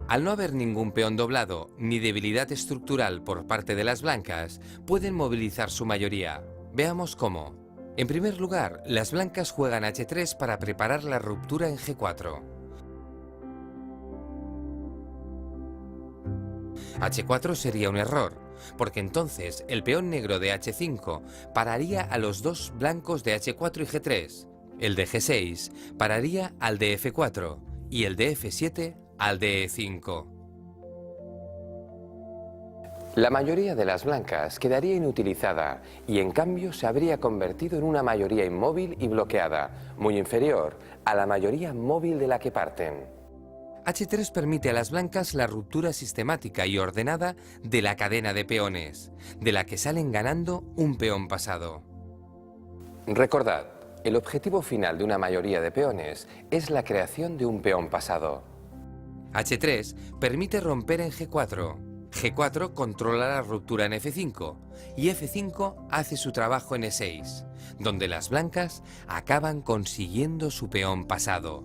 Al no haber ningún peón doblado ni debilidad estructural por parte de las blancas, pueden movilizar su mayoría. Veamos cómo. En primer lugar, las blancas juegan H3 para preparar la ruptura en G4. H4 sería un error, porque entonces el peón negro de H5 pararía a los dos blancos de H4 y G3. El de G6 pararía al de F4 y el de F7 al de E5. La mayoría de las blancas quedaría inutilizada y en cambio se habría convertido en una mayoría inmóvil y bloqueada, muy inferior a la mayoría móvil de la que parten. H3 permite a las blancas la ruptura sistemática y ordenada de la cadena de peones, de la que salen ganando un peón pasado. Recordad, el objetivo final de una mayoría de peones es la creación de un peón pasado. H3 permite romper en G4. G4 controla la ruptura en F5 y F5 hace su trabajo en E6, donde las blancas acaban consiguiendo su peón pasado.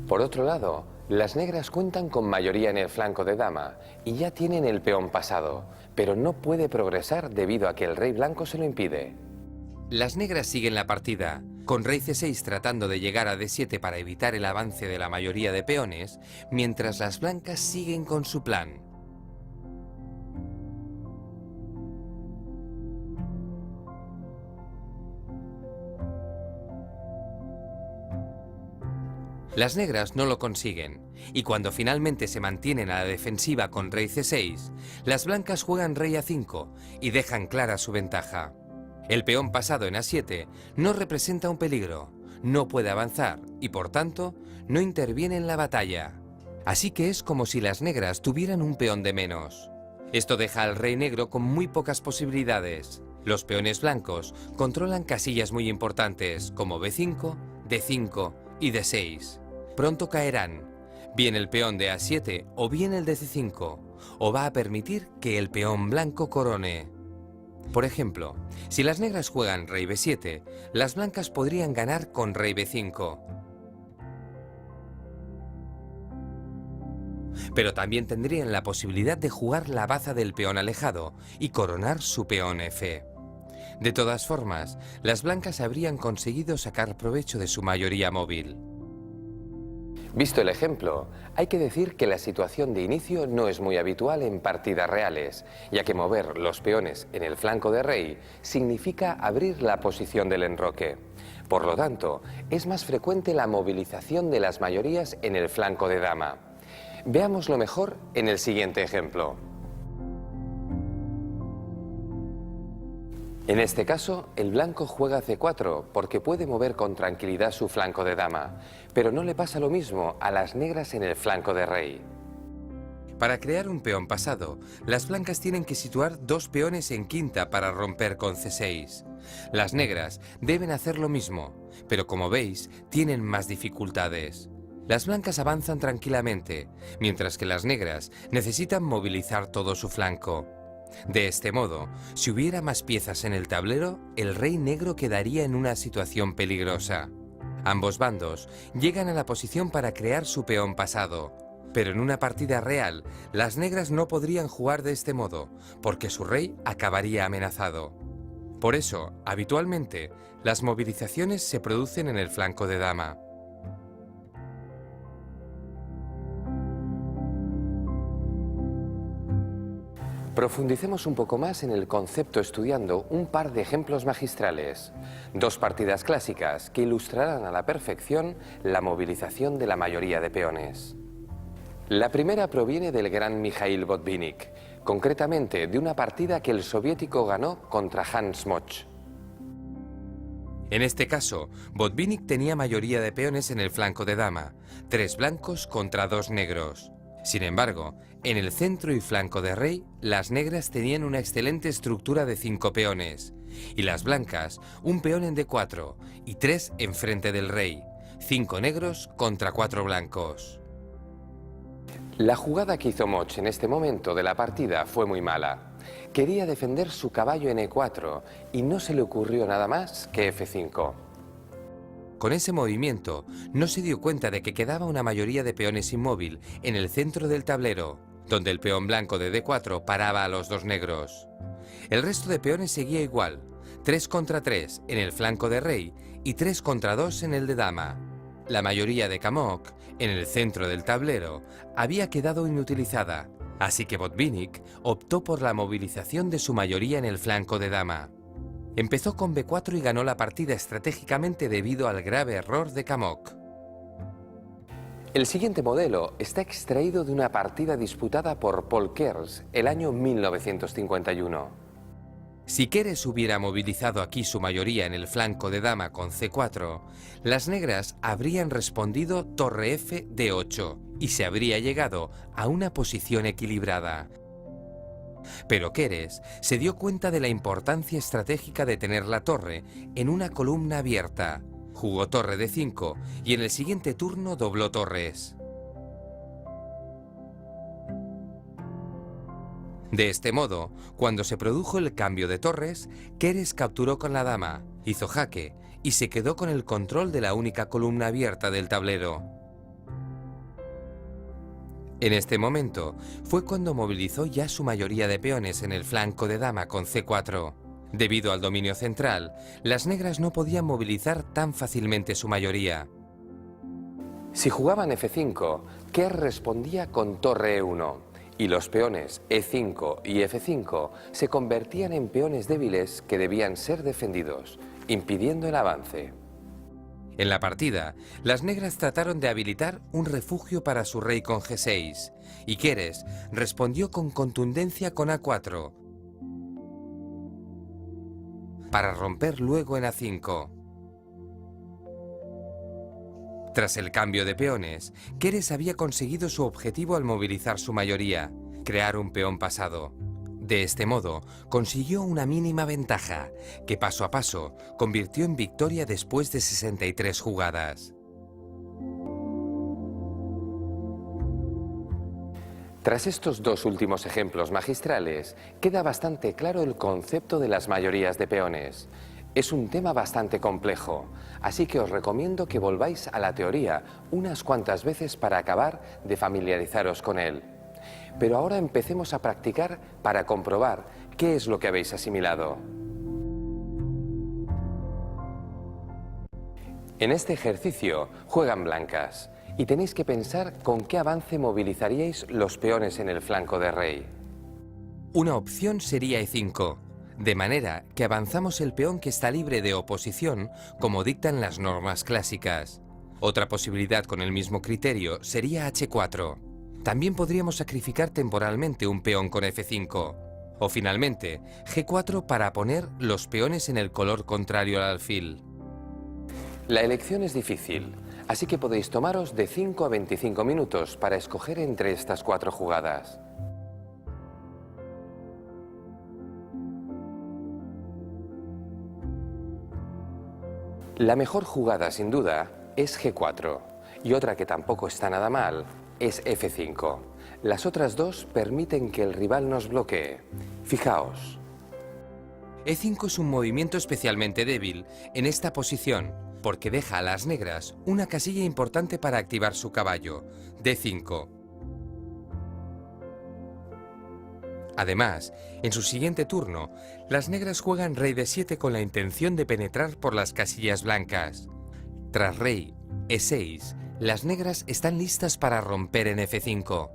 Por otro lado, las negras cuentan con mayoría en el flanco de dama y ya tienen el peón pasado, pero no puede progresar debido a que el rey blanco se lo impide. Las negras siguen la partida, con rey C6 tratando de llegar a D7 para evitar el avance de la mayoría de peones, mientras las blancas siguen con su plan. Las negras no lo consiguen, y cuando finalmente se mantienen a la defensiva con rey C6, las blancas juegan rey A5 y dejan clara su ventaja. El peón pasado en A7 no representa un peligro, no puede avanzar y por tanto no interviene en la batalla. Así que es como si las negras tuvieran un peón de menos. Esto deja al rey negro con muy pocas posibilidades. Los peones blancos controlan casillas muy importantes como B5, D5 y D6. Pronto caerán, bien el peón de A7 o bien el de C5, o va a permitir que el peón blanco corone. Por ejemplo, si las negras juegan rey B7, las blancas podrían ganar con rey B5. Pero también tendrían la posibilidad de jugar la baza del peón alejado y coronar su peón F. De todas formas, las blancas habrían conseguido sacar provecho de su mayoría móvil. Visto el ejemplo, hay que decir que la situación de inicio no es muy habitual en partidas reales, ya que mover los peones en el flanco de rey significa abrir la posición del enroque. Por lo tanto, es más frecuente la movilización de las mayorías en el flanco de dama. Veámoslo mejor en el siguiente ejemplo. En este caso, el blanco juega C4 porque puede mover con tranquilidad su flanco de dama, pero no le pasa lo mismo a las negras en el flanco de rey. Para crear un peón pasado, las blancas tienen que situar dos peones en quinta para romper con C6. Las negras deben hacer lo mismo, pero como veis, tienen más dificultades. Las blancas avanzan tranquilamente, mientras que las negras necesitan movilizar todo su flanco. De este modo, si hubiera más piezas en el tablero, el rey negro quedaría en una situación peligrosa. Ambos bandos llegan a la posición para crear su peón pasado, pero en una partida real, las negras no podrían jugar de este modo, porque su rey acabaría amenazado. Por eso, habitualmente, las movilizaciones se producen en el flanco de dama. Profundicemos un poco más en el concepto estudiando un par de ejemplos magistrales. Dos partidas clásicas que ilustrarán a la perfección la movilización de la mayoría de peones. La primera proviene del gran Mikhail Botvinnik, concretamente de una partida que el soviético ganó contra Hans Moch. En este caso, Botvinnik tenía mayoría de peones en el flanco de dama, 3 blancos contra 2 negros. Sin embargo, en el centro y flanco de rey, las negras tenían una excelente estructura de 5 peones, y las blancas un peón en D4 y 3 enfrente del rey, 5 negros contra 4 blancos. La jugada que hizo Moch en este momento de la partida fue muy mala. Quería defender su caballo en E4 y no se le ocurrió nada más que F5. Con ese movimiento, no se dio cuenta de que quedaba una mayoría de peones inmóvil en el centro del tablero, donde el peón blanco de D4 paraba a los 2 negros. El resto de peones seguía igual, 3 contra 3 en el flanco de rey y 3 contra 2 en el de dama. La mayoría de Kamok, en el centro del tablero, había quedado inutilizada, así que Botvinnik optó por la movilización de su mayoría en el flanco de dama. Empezó con B4 y ganó la partida estratégicamente debido al grave error de Kamok. El siguiente modelo está extraído de una partida disputada por Paul Keres el año 1951. Si Keres hubiera movilizado aquí su mayoría en el flanco de dama con C4, las negras habrían respondido torre F D8 y se habría llegado a una posición equilibrada. Pero Keres se dio cuenta de la importancia estratégica de tener la torre en una columna abierta. Jugó torre D5 y en el siguiente turno dobló torres. De este modo, cuando se produjo el cambio de torres, Keres capturó con la dama, hizo jaque y se quedó con el control de la única columna abierta del tablero. En este momento fue cuando movilizó ya su mayoría de peones en el flanco de dama con C4. Debido al dominio central, las negras no podían movilizar tan fácilmente su mayoría. Si jugaban F5, Kerr respondía con torre E1 y los peones E5 y F5 se convertían en peones débiles que debían ser defendidos, impidiendo el avance. En la partida, las negras trataron de habilitar un refugio para su rey con G6 y Keres respondió con contundencia con A4 para romper luego en A5. Tras el cambio de peones, Keres había conseguido su objetivo al movilizar su mayoría, crear un peón pasado. De este modo, consiguió una mínima ventaja, que paso a paso convirtió en victoria después de 63 jugadas. Tras estos dos últimos ejemplos magistrales, queda bastante claro el concepto de las mayorías de peones. Es un tema bastante complejo, así que os recomiendo que volváis a la teoría unas cuantas veces para acabar de familiarizaros con él. Pero ahora empecemos a practicar para comprobar qué es lo que habéis asimilado. En este ejercicio juegan blancas y tenéis que pensar con qué avance movilizaríais los peones en el flanco de rey. Una opción sería E5, de manera que avanzamos el peón que está libre de oposición, como dictan las normas clásicas. Otra posibilidad con el mismo criterio sería H4. También podríamos sacrificar temporalmente un peón con F5. O finalmente, G4 para poner los peones en el color contrario al alfil. La elección es difícil, así que podéis tomaros de 5 a 25 minutos para escoger entre estas cuatro jugadas. La mejor jugada, sin duda, es G4, y otra que tampoco está nada mal es F5. Las otras dos permiten que el rival nos bloquee. Fijaos. E5 es un movimiento especialmente débil en esta posición, porque deja a las negras una casilla importante para activar su caballo, D5. Además, en su siguiente turno, las negras juegan rey D7 con la intención de penetrar por las casillas blancas. Tras rey E6, las negras están listas para romper en F5.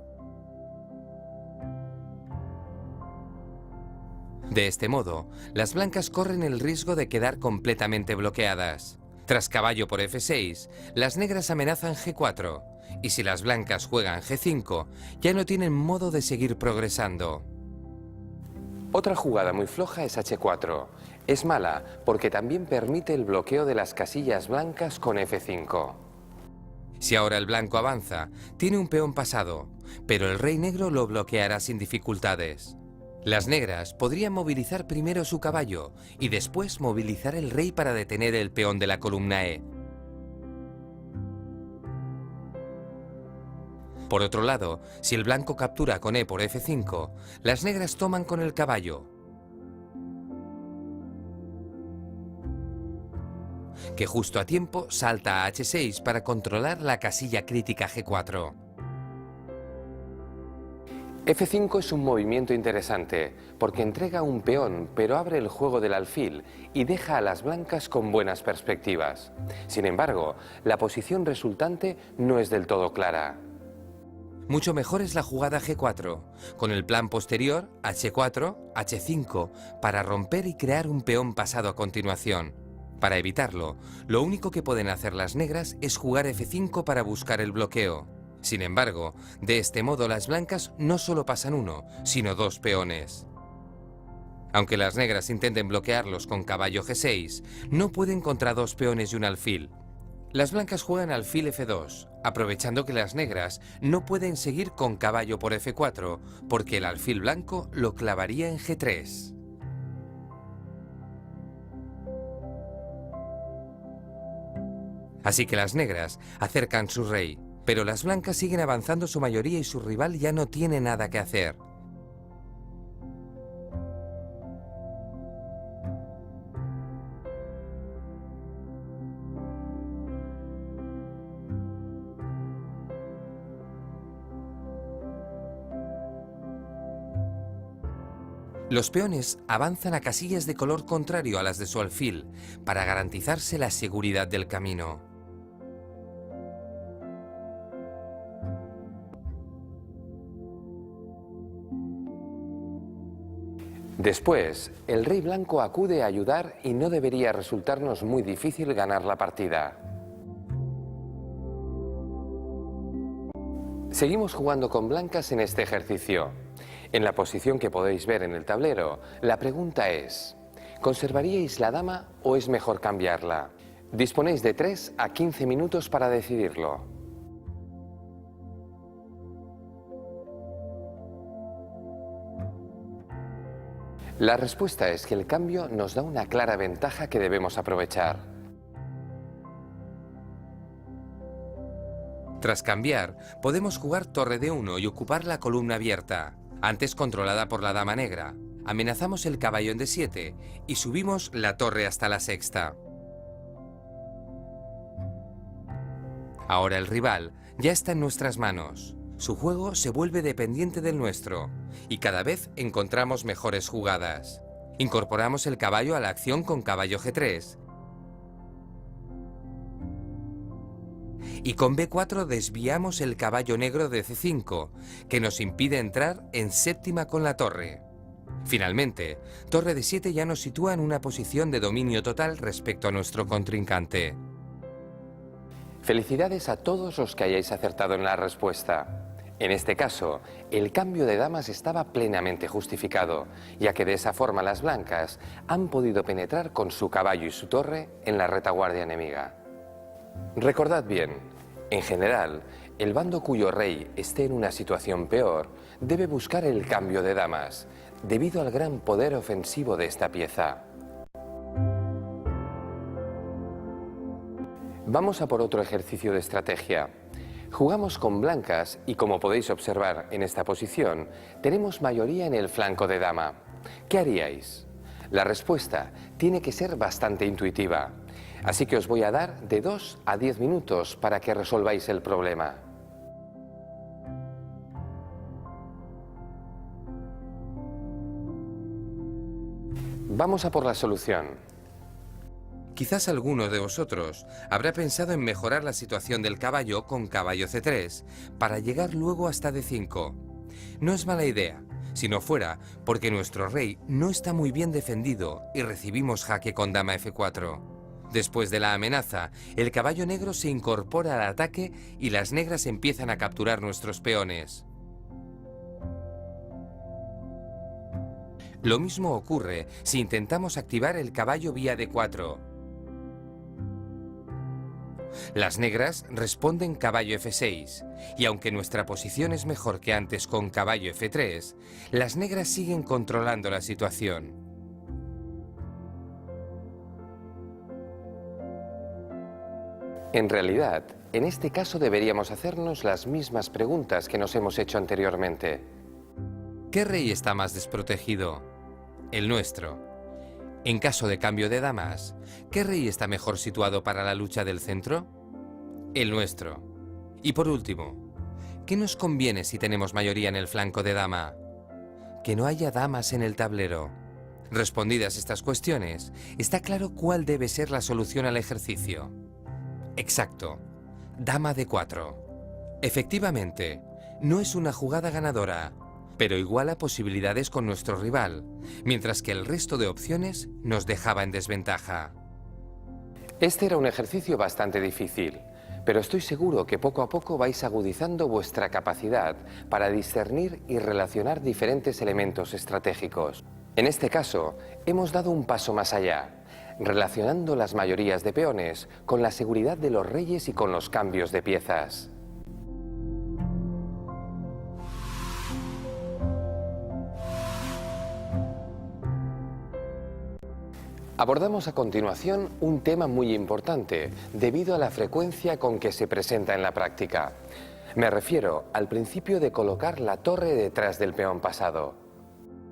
De este modo, las blancas corren el riesgo de quedar completamente bloqueadas. Tras caballo por F6, las negras amenazan G4, y si las blancas juegan G5, ya no tienen modo de seguir progresando. Otra jugada muy floja es H4. Es mala porque también permite el bloqueo de las casillas blancas con F5. Si ahora el blanco avanza, tiene un peón pasado, pero el rey negro lo bloqueará sin dificultades. Las negras podrían movilizar primero su caballo y después movilizar el rey para detener el peón de la columna E. Por otro lado, si el blanco captura con E por F5, las negras toman con el caballo, que justo a tiempo salta a H6 para controlar la casilla crítica G4. F5 es un movimiento interesante porque entrega un peón pero abre el juego del alfil y deja a las blancas con buenas perspectivas. Sin embargo, la posición resultante no es del todo clara. Mucho mejor es la jugada G4, con el plan posterior H4, H5, para romper y crear un peón pasado a continuación. Para evitarlo, lo único que pueden hacer las negras es jugar F5 para buscar el bloqueo. Sin embargo, de este modo las blancas no solo pasan uno, sino dos peones. Aunque las negras intenten bloquearlos con caballo G6, no pueden contra dos peones y un alfil. Las blancas juegan alfil F2, aprovechando que las negras no pueden seguir con caballo por F4, porque el alfil blanco lo clavaría en G3. Así que las negras acercan su rey, pero las blancas siguen avanzando su mayoría y su rival ya no tiene nada que hacer. Los peones avanzan a casillas de color contrario a las de su alfil para garantizarse la seguridad del camino. Después, el rey blanco acude a ayudar y no debería resultarnos muy difícil ganar la partida. Seguimos jugando con blancas en este ejercicio. En la posición que podéis ver en el tablero, la pregunta es: ¿conservaríais la dama o es mejor cambiarla? Disponéis de 3 a 15 minutos para decidirlo. La respuesta es que el cambio nos da una clara ventaja que debemos aprovechar. Tras cambiar, podemos jugar torre de 1 y ocupar la columna abierta, antes controlada por la dama negra. Amenazamos el caballo en D7 y subimos la torre hasta la sexta. Ahora el rival ya está en nuestras manos. Su juego se vuelve dependiente del nuestro y cada vez encontramos mejores jugadas. Incorporamos el caballo a la acción con caballo G3 y con B4 desviamos el caballo negro de C5, que nos impide entrar en séptima con la torre. Finalmente, torre de 7 ya nos sitúa en una posición de dominio total respecto a nuestro contrincante. Felicidades a todos los que hayáis acertado en la respuesta. En este caso, el cambio de damas estaba plenamente justificado, ya que de esa forma las blancas han podido penetrar con su caballo y su torre en la retaguardia enemiga. Recordad bien, en general, el bando cuyo rey esté en una situación peor debe buscar el cambio de damas, debido al gran poder ofensivo de esta pieza. Vamos a por otro ejercicio de estrategia. Jugamos con blancas y, como podéis observar en esta posición, tenemos mayoría en el flanco de dama. ¿Qué haríais? La respuesta tiene que ser bastante intuitiva, así que os voy a dar de 2 a 10 minutos para que resolváis el problema. Vamos a por la solución. Quizás alguno de vosotros habrá pensado en mejorar la situación del caballo con caballo C3 para llegar luego hasta D5. No es mala idea, si no fuera porque nuestro rey no está muy bien defendido y recibimos jaque con dama F4. Después de la amenaza, el caballo negro se incorpora al ataque y las negras empiezan a capturar nuestros peones. Lo mismo ocurre si intentamos activar el caballo vía D4. Las negras responden caballo F6, y aunque nuestra posición es mejor que antes con caballo F3, las negras siguen controlando la situación. En realidad, en este caso deberíamos hacernos las mismas preguntas que nos hemos hecho anteriormente. ¿Qué rey está más desprotegido? El nuestro. En caso de cambio de damas, ¿qué rey está mejor situado para la lucha del centro? El nuestro. Y por último, ¿qué nos conviene si tenemos mayoría en el flanco de dama? Que no haya damas en el tablero. Respondidas estas cuestiones, está claro cuál debe ser la solución al ejercicio. Exacto, dama D4. Efectivamente, no es una jugada ganadora, pero iguala posibilidades con nuestro rival, mientras que el resto de opciones nos dejaba en desventaja. Este era un ejercicio bastante difícil, pero estoy seguro que poco a poco vais agudizando vuestra capacidad para discernir y relacionar diferentes elementos estratégicos. En este caso, hemos dado un paso más allá, relacionando las mayorías de peones con la seguridad de los reyes y con los cambios de piezas. Abordamos a continuación un tema muy importante debido a la frecuencia con que se presenta en la práctica. Me refiero al principio de colocar la torre detrás del peón pasado.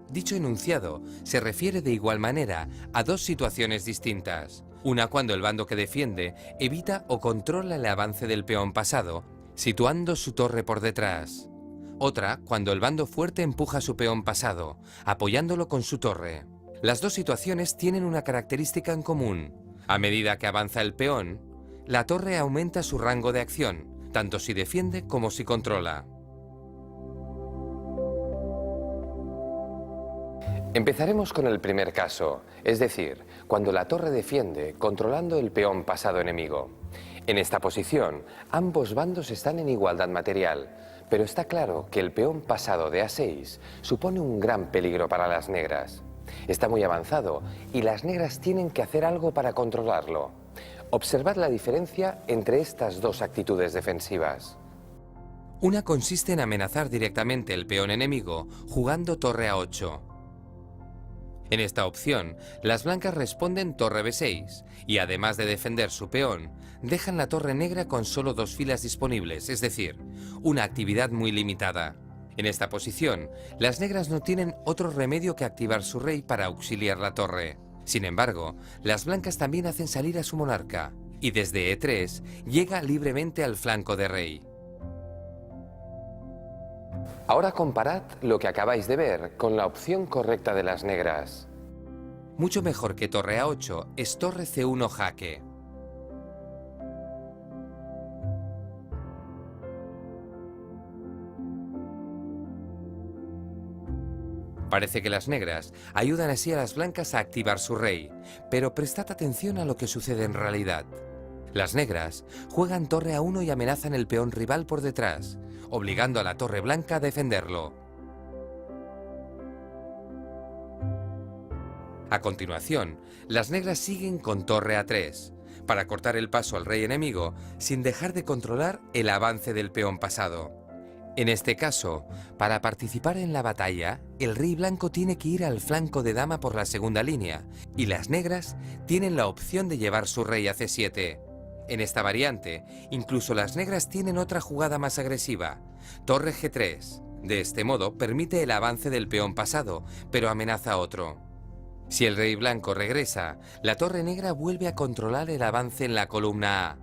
Dicho enunciado se refiere de igual manera a dos situaciones distintas. Una cuando el bando que defiende evita o controla el avance del peón pasado, situando su torre por detrás. Otra cuando el bando fuerte empuja a su peón pasado, apoyándolo con su torre. Las dos situaciones tienen una característica en común. A medida que avanza el peón, la torre aumenta su rango de acción, tanto si defiende como si controla. Empezaremos con el primer caso, es decir, cuando la torre defiende controlando el peón pasado enemigo. En esta posición, ambos bandos están en igualdad material, pero está claro que el peón pasado de A6 supone un gran peligro para las negras. Está muy avanzado y las negras tienen que hacer algo para controlarlo. Observad la diferencia entre estas dos actitudes defensivas. Una consiste en amenazar directamente el peón enemigo jugando torre A8. En esta opción, las blancas responden torre B6 y además de defender su peón, dejan la torre negra con solo dos filas disponibles, es decir, una actividad muy limitada. En esta posición, las negras no tienen otro remedio que activar su rey para auxiliar la torre. Sin embargo, las blancas también hacen salir a su monarca y desde E3 llega libremente al flanco de rey. Ahora comparad lo que acabáis de ver con la opción correcta de las negras. Mucho mejor que torre A8 es torre C1 jaque. Parece que las negras ayudan así a las blancas a activar su rey, pero prestad atención a lo que sucede en realidad. Las negras juegan torre A1 y amenazan el peón rival por detrás, obligando a la torre blanca a defenderlo. A continuación, las negras siguen con torre A3, para cortar el paso al rey enemigo sin dejar de controlar el avance del peón pasado. En este caso, para participar en la batalla, el rey blanco tiene que ir al flanco de dama por la segunda línea, y las negras tienen la opción de llevar su rey a C7. En esta variante, incluso las negras tienen otra jugada más agresiva, torre G3. De este modo, permite el avance del peón pasado, pero amenaza a otro. Si el rey blanco regresa, la torre negra vuelve a controlar el avance en la columna A.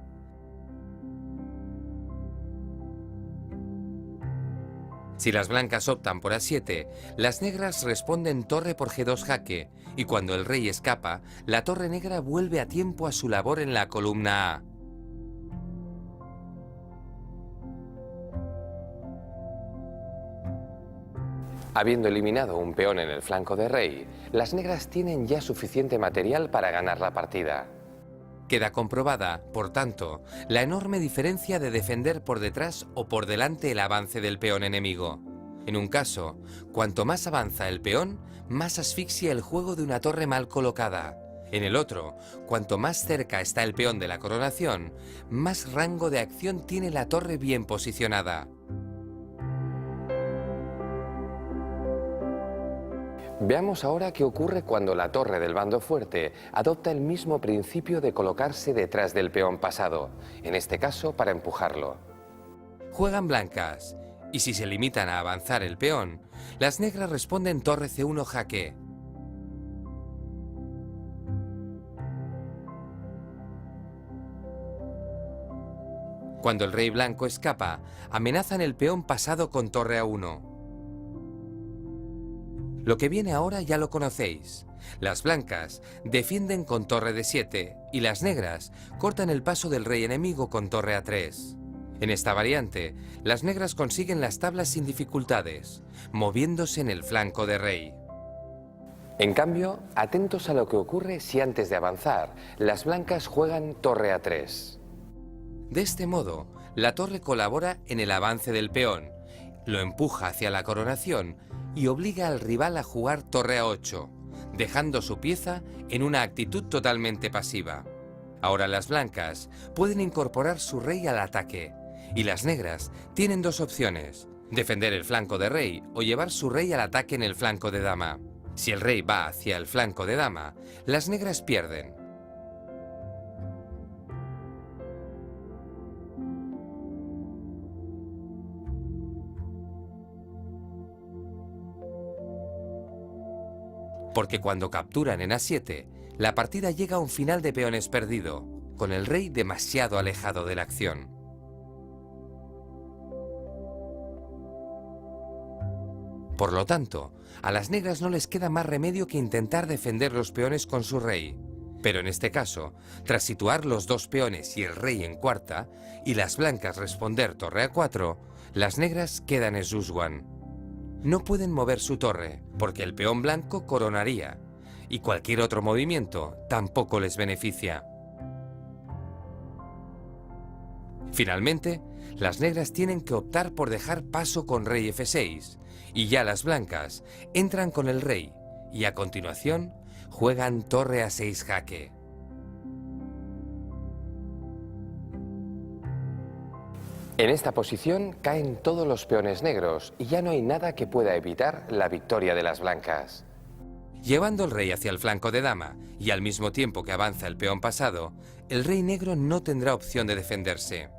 Si las blancas optan por A7, las negras responden torre por G2 jaque, y cuando el rey escapa, la torre negra vuelve a tiempo a su labor en la columna A. Habiendo eliminado un peón en el flanco de rey, las negras tienen ya suficiente material para ganar la partida. Queda comprobada, por tanto, la enorme diferencia de defender por detrás o por delante el avance del peón enemigo. En un caso, cuanto más avanza el peón, más asfixia el juego de una torre mal colocada. En el otro, cuanto más cerca está el peón de la coronación, más rango de acción tiene la torre bien posicionada. Veamos ahora qué ocurre cuando la torre del bando fuerte adopta el mismo principio de colocarse detrás del peón pasado, en este caso para empujarlo. Juegan blancas, y si se limitan a avanzar el peón, las negras responden torre C1 jaque. Cuando el rey blanco escapa, amenazan el peón pasado con torre A1. Lo que viene ahora ya lo conocéis. Las blancas defienden con torre D7 y las negras cortan el paso del rey enemigo con torre A3. En esta variante, las negras consiguen las tablas sin dificultades, moviéndose en el flanco de rey. En cambio, atentos a lo que ocurre si antes de avanzar, las blancas juegan torre A3. De este modo, la torre colabora en el avance del peón, lo empuja hacia la coronación y obliga al rival a jugar torre A8, dejando su pieza en una actitud totalmente pasiva. Ahora las blancas pueden incorporar su rey al ataque, y las negras tienen dos opciones: defender el flanco de rey o llevar su rey al ataque en el flanco de dama. Si el rey va hacia el flanco de dama, las negras pierden. Porque cuando capturan en A7, la partida llega a un final de peones perdido, con el rey demasiado alejado de la acción. Por lo tanto, a las negras no les queda más remedio que intentar defender los peones con su rey. Pero en este caso, tras situar los dos peones y el rey en cuarta, y las blancas responder torre A4, las negras quedan en Suswan. No pueden mover su torre, porque el peón blanco coronaría, y cualquier otro movimiento tampoco les beneficia. Finalmente, las negras tienen que optar por dejar paso con rey F6, y ya las blancas entran con el rey, y a continuación juegan torre A6 jaque. En esta posición caen todos los peones negros y ya no hay nada que pueda evitar la victoria de las blancas. Llevando el rey hacia el flanco de dama y al mismo tiempo que avanza el peón pasado, el rey negro no tendrá opción de defenderse.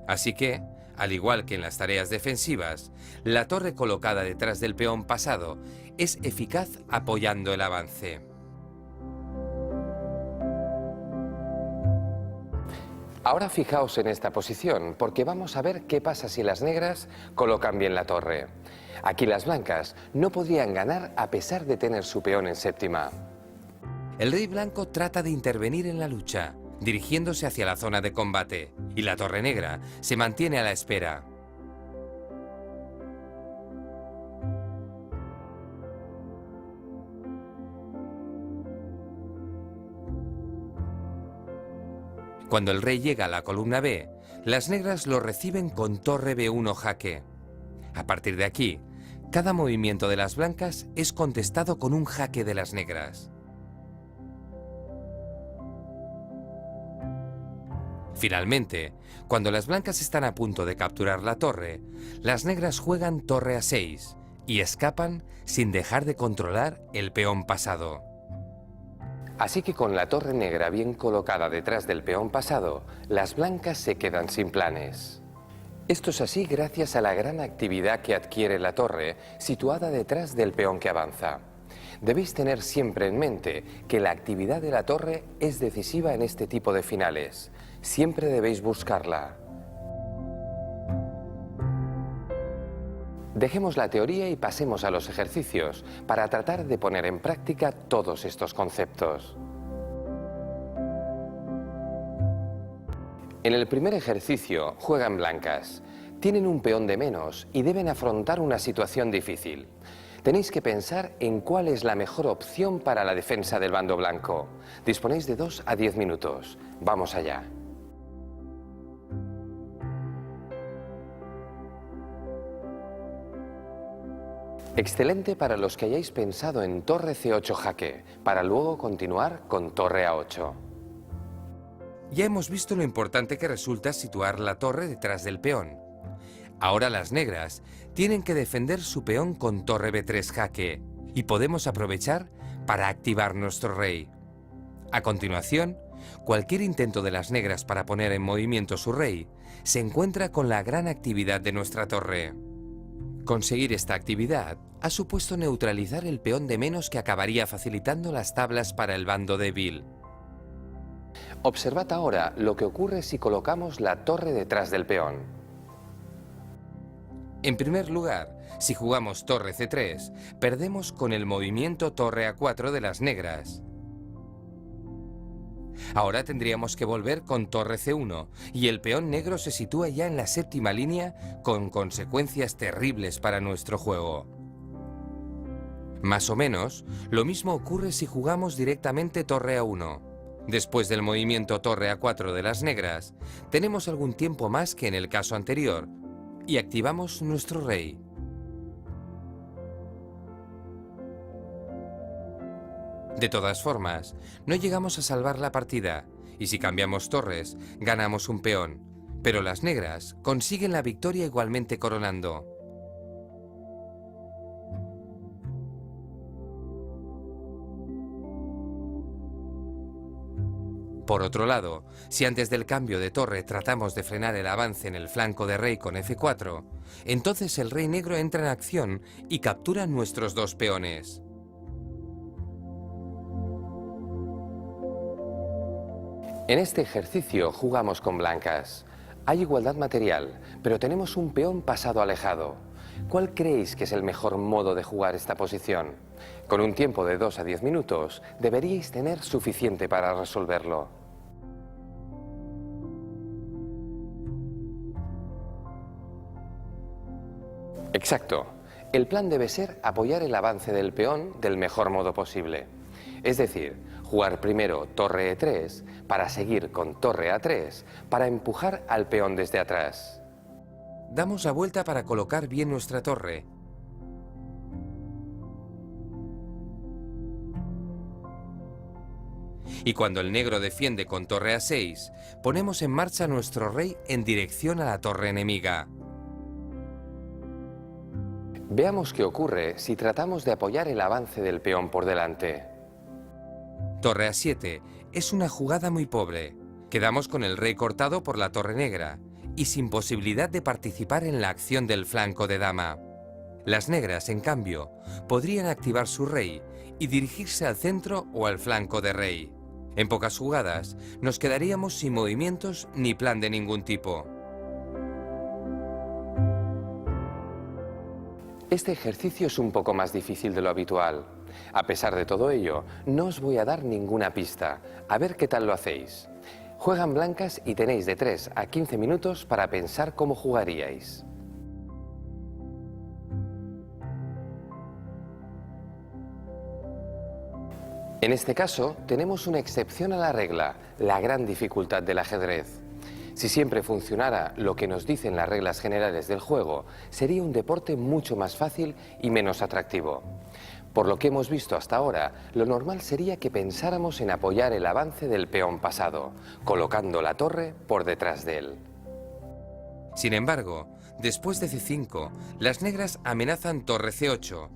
Así que, al igual que en las tareas defensivas, la torre colocada detrás del peón pasado es eficaz apoyando el avance. Ahora fijaos en esta posición, porque vamos a ver qué pasa si las negras colocan bien la torre. Aquí las blancas no podrían ganar a pesar de tener su peón en séptima. El rey blanco trata de intervenir en la lucha, dirigiéndose hacia la zona de combate, y la torre negra se mantiene a la espera. Cuando el rey llega a la columna B, las negras lo reciben con torre B1 jaque. A partir de aquí, cada movimiento de las blancas es contestado con un jaque de las negras. Finalmente, cuando las blancas están a punto de capturar la torre, las negras juegan torre A6 y escapan sin dejar de controlar el peón pasado. Así que con la torre negra bien colocada detrás del peón pasado, las blancas se quedan sin planes. Esto es así gracias a la gran actividad que adquiere la torre situada detrás del peón que avanza. Debéis tener siempre en mente que la actividad de la torre es decisiva en este tipo de finales. Siempre debéis buscarla. Dejemos la teoría y pasemos a los ejercicios para tratar de poner en práctica todos estos conceptos. En el primer ejercicio juegan blancas. Tienen un peón de menos y deben afrontar una situación difícil. Tenéis que pensar en cuál es la mejor opción para la defensa del bando blanco. Disponéis de 2 a 10 minutos. Vamos allá. Excelente para los que hayáis pensado en torre C8 jaque, para luego continuar con torre A8. Ya hemos visto lo importante que resulta situar la torre detrás del peón. Ahora las negras tienen que defender su peón con torre B3 jaque y podemos aprovechar para activar nuestro rey. A continuación, cualquier intento de las negras para poner en movimiento su rey se encuentra con la gran actividad de nuestra torre. Conseguir esta actividad ha supuesto neutralizar el peón de menos que acabaría facilitando las tablas para el bando débil. Observad ahora lo que ocurre si colocamos la torre detrás del peón. En primer lugar, si jugamos torre C3, perdemos con el movimiento torre A4 de las negras. Ahora tendríamos que volver con torre C1 y el peón negro se sitúa ya en la séptima línea con consecuencias terribles para nuestro juego. Más o menos, lo mismo ocurre si jugamos directamente torre A1. Después del movimiento torre A4 de las negras, tenemos algún tiempo más que en el caso anterior y activamos nuestro rey. De todas formas, no llegamos a salvar la partida, y si cambiamos torres, ganamos un peón, pero las negras consiguen la victoria igualmente coronando. Por otro lado, si antes del cambio de torre tratamos de frenar el avance en el flanco de rey con F4, entonces el rey negro entra en acción y captura nuestros dos peones. En este ejercicio jugamos con blancas. Hay igualdad material, pero tenemos un peón pasado alejado. ¿Cuál creéis que es el mejor modo de jugar esta posición? Con un tiempo de 2 a 10 minutos deberíais tener suficiente para resolverlo. Exacto. El plan debe ser apoyar el avance del peón del mejor modo posible. Es decir, jugar primero torre E3 para seguir con torre A3 para empujar al peón desde atrás. Damos la vuelta para colocar bien nuestra torre. Y cuando el negro defiende con torre A6, ponemos en marcha nuestro rey en dirección a la torre enemiga. Veamos qué ocurre si tratamos de apoyar el avance del peón por delante. Torre A7 es una jugada muy pobre. Quedamos con el rey cortado por la torre negra y sin posibilidad de participar en la acción del flanco de dama. Las negras, en cambio, podrían activar su rey y dirigirse al centro o al flanco de rey. En pocas jugadas nos quedaríamos sin movimientos ni plan de ningún tipo. Este ejercicio es un poco más difícil de lo habitual. A pesar de todo ello, no os voy a dar ninguna pista. A ver qué tal lo hacéis. Juegan blancas y tenéis de 3 a 15 minutos para pensar cómo jugaríais. En este caso, tenemos una excepción a la regla, la gran dificultad del ajedrez. Si siempre funcionara lo que nos dicen las reglas generales del juego, sería un deporte mucho más fácil y menos atractivo. Por lo que hemos visto hasta ahora, lo normal sería que pensáramos en apoyar el avance del peón pasado, colocando la torre por detrás de él. Sin embargo, después de C5, las negras amenazan torre C8.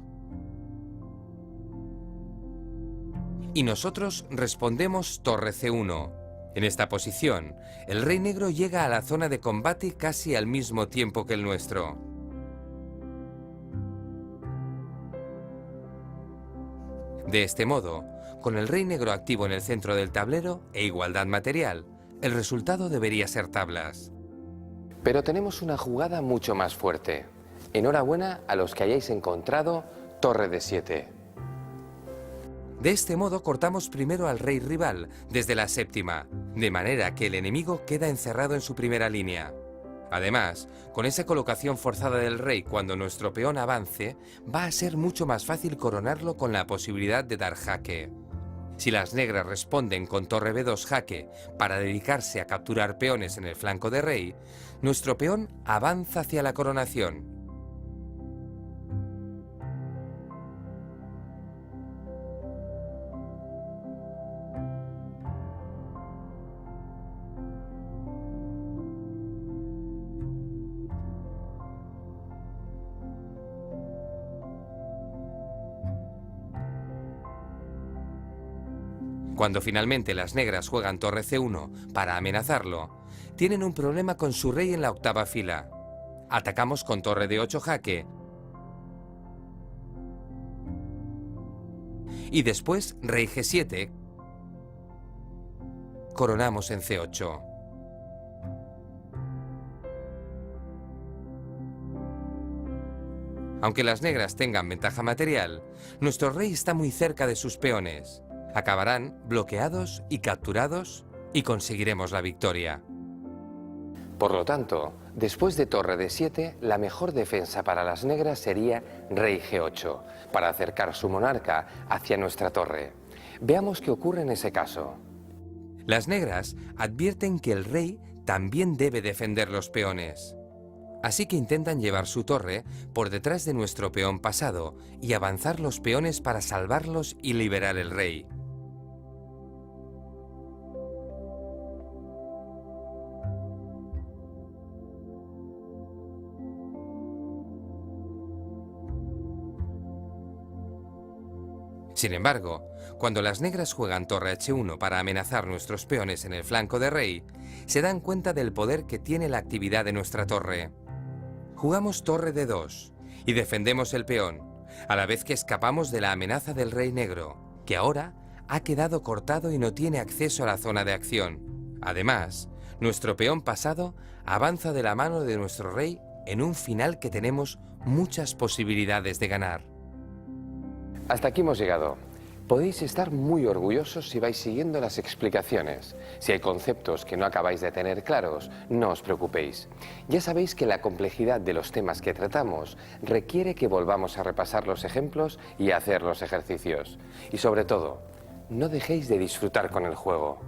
Y nosotros respondemos torre C1. En esta posición, el rey negro llega a la zona de combate casi al mismo tiempo que el nuestro. De este modo, con el rey negro activo en el centro del tablero e igualdad material, el resultado debería ser tablas. Pero tenemos una jugada mucho más fuerte. Enhorabuena a los que hayáis encontrado torre D7. De este modo cortamos primero al rey rival desde la séptima, de manera que el enemigo queda encerrado en su primera línea. Además, con esa colocación forzada del rey cuando nuestro peón avance, va a ser mucho más fácil coronarlo con la posibilidad de dar jaque. Si las negras responden con torre B2 jaque para dedicarse a capturar peones en el flanco de rey, nuestro peón avanza hacia la coronación. Cuando finalmente las negras juegan torre C1 para amenazarlo, tienen un problema con su rey en la octava fila. Atacamos con torre D8 jaque y después rey G7, coronamos en C8. Aunque las negras tengan ventaja material, nuestro rey está muy cerca de sus peones. Acabarán bloqueados y capturados y conseguiremos la victoria. Por lo tanto, después de torre D7, la mejor defensa para las negras sería rey G8, para acercar su monarca hacia nuestra torre. Veamos qué ocurre en ese caso. Las negras advierten que el rey también debe defender los peones. Así que intentan llevar su torre por detrás de nuestro peón pasado y avanzar los peones para salvarlos y liberar el rey. Sin embargo, cuando las negras juegan torre H1 para amenazar nuestros peones en el flanco de rey, se dan cuenta del poder que tiene la actividad de nuestra torre. Jugamos torre D2 y defendemos el peón, a la vez que escapamos de la amenaza del rey negro, que ahora ha quedado cortado y no tiene acceso a la zona de acción. Además, nuestro peón pasado avanza de la mano de nuestro rey en un final que tenemos muchas posibilidades de ganar. Hasta aquí hemos llegado. Podéis estar muy orgullosos si vais siguiendo las explicaciones. Si hay conceptos que no acabáis de tener claros, no os preocupéis. Ya sabéis que la complejidad de los temas que tratamos requiere que volvamos a repasar los ejemplos y a hacer los ejercicios. Y sobre todo, no dejéis de disfrutar con el juego.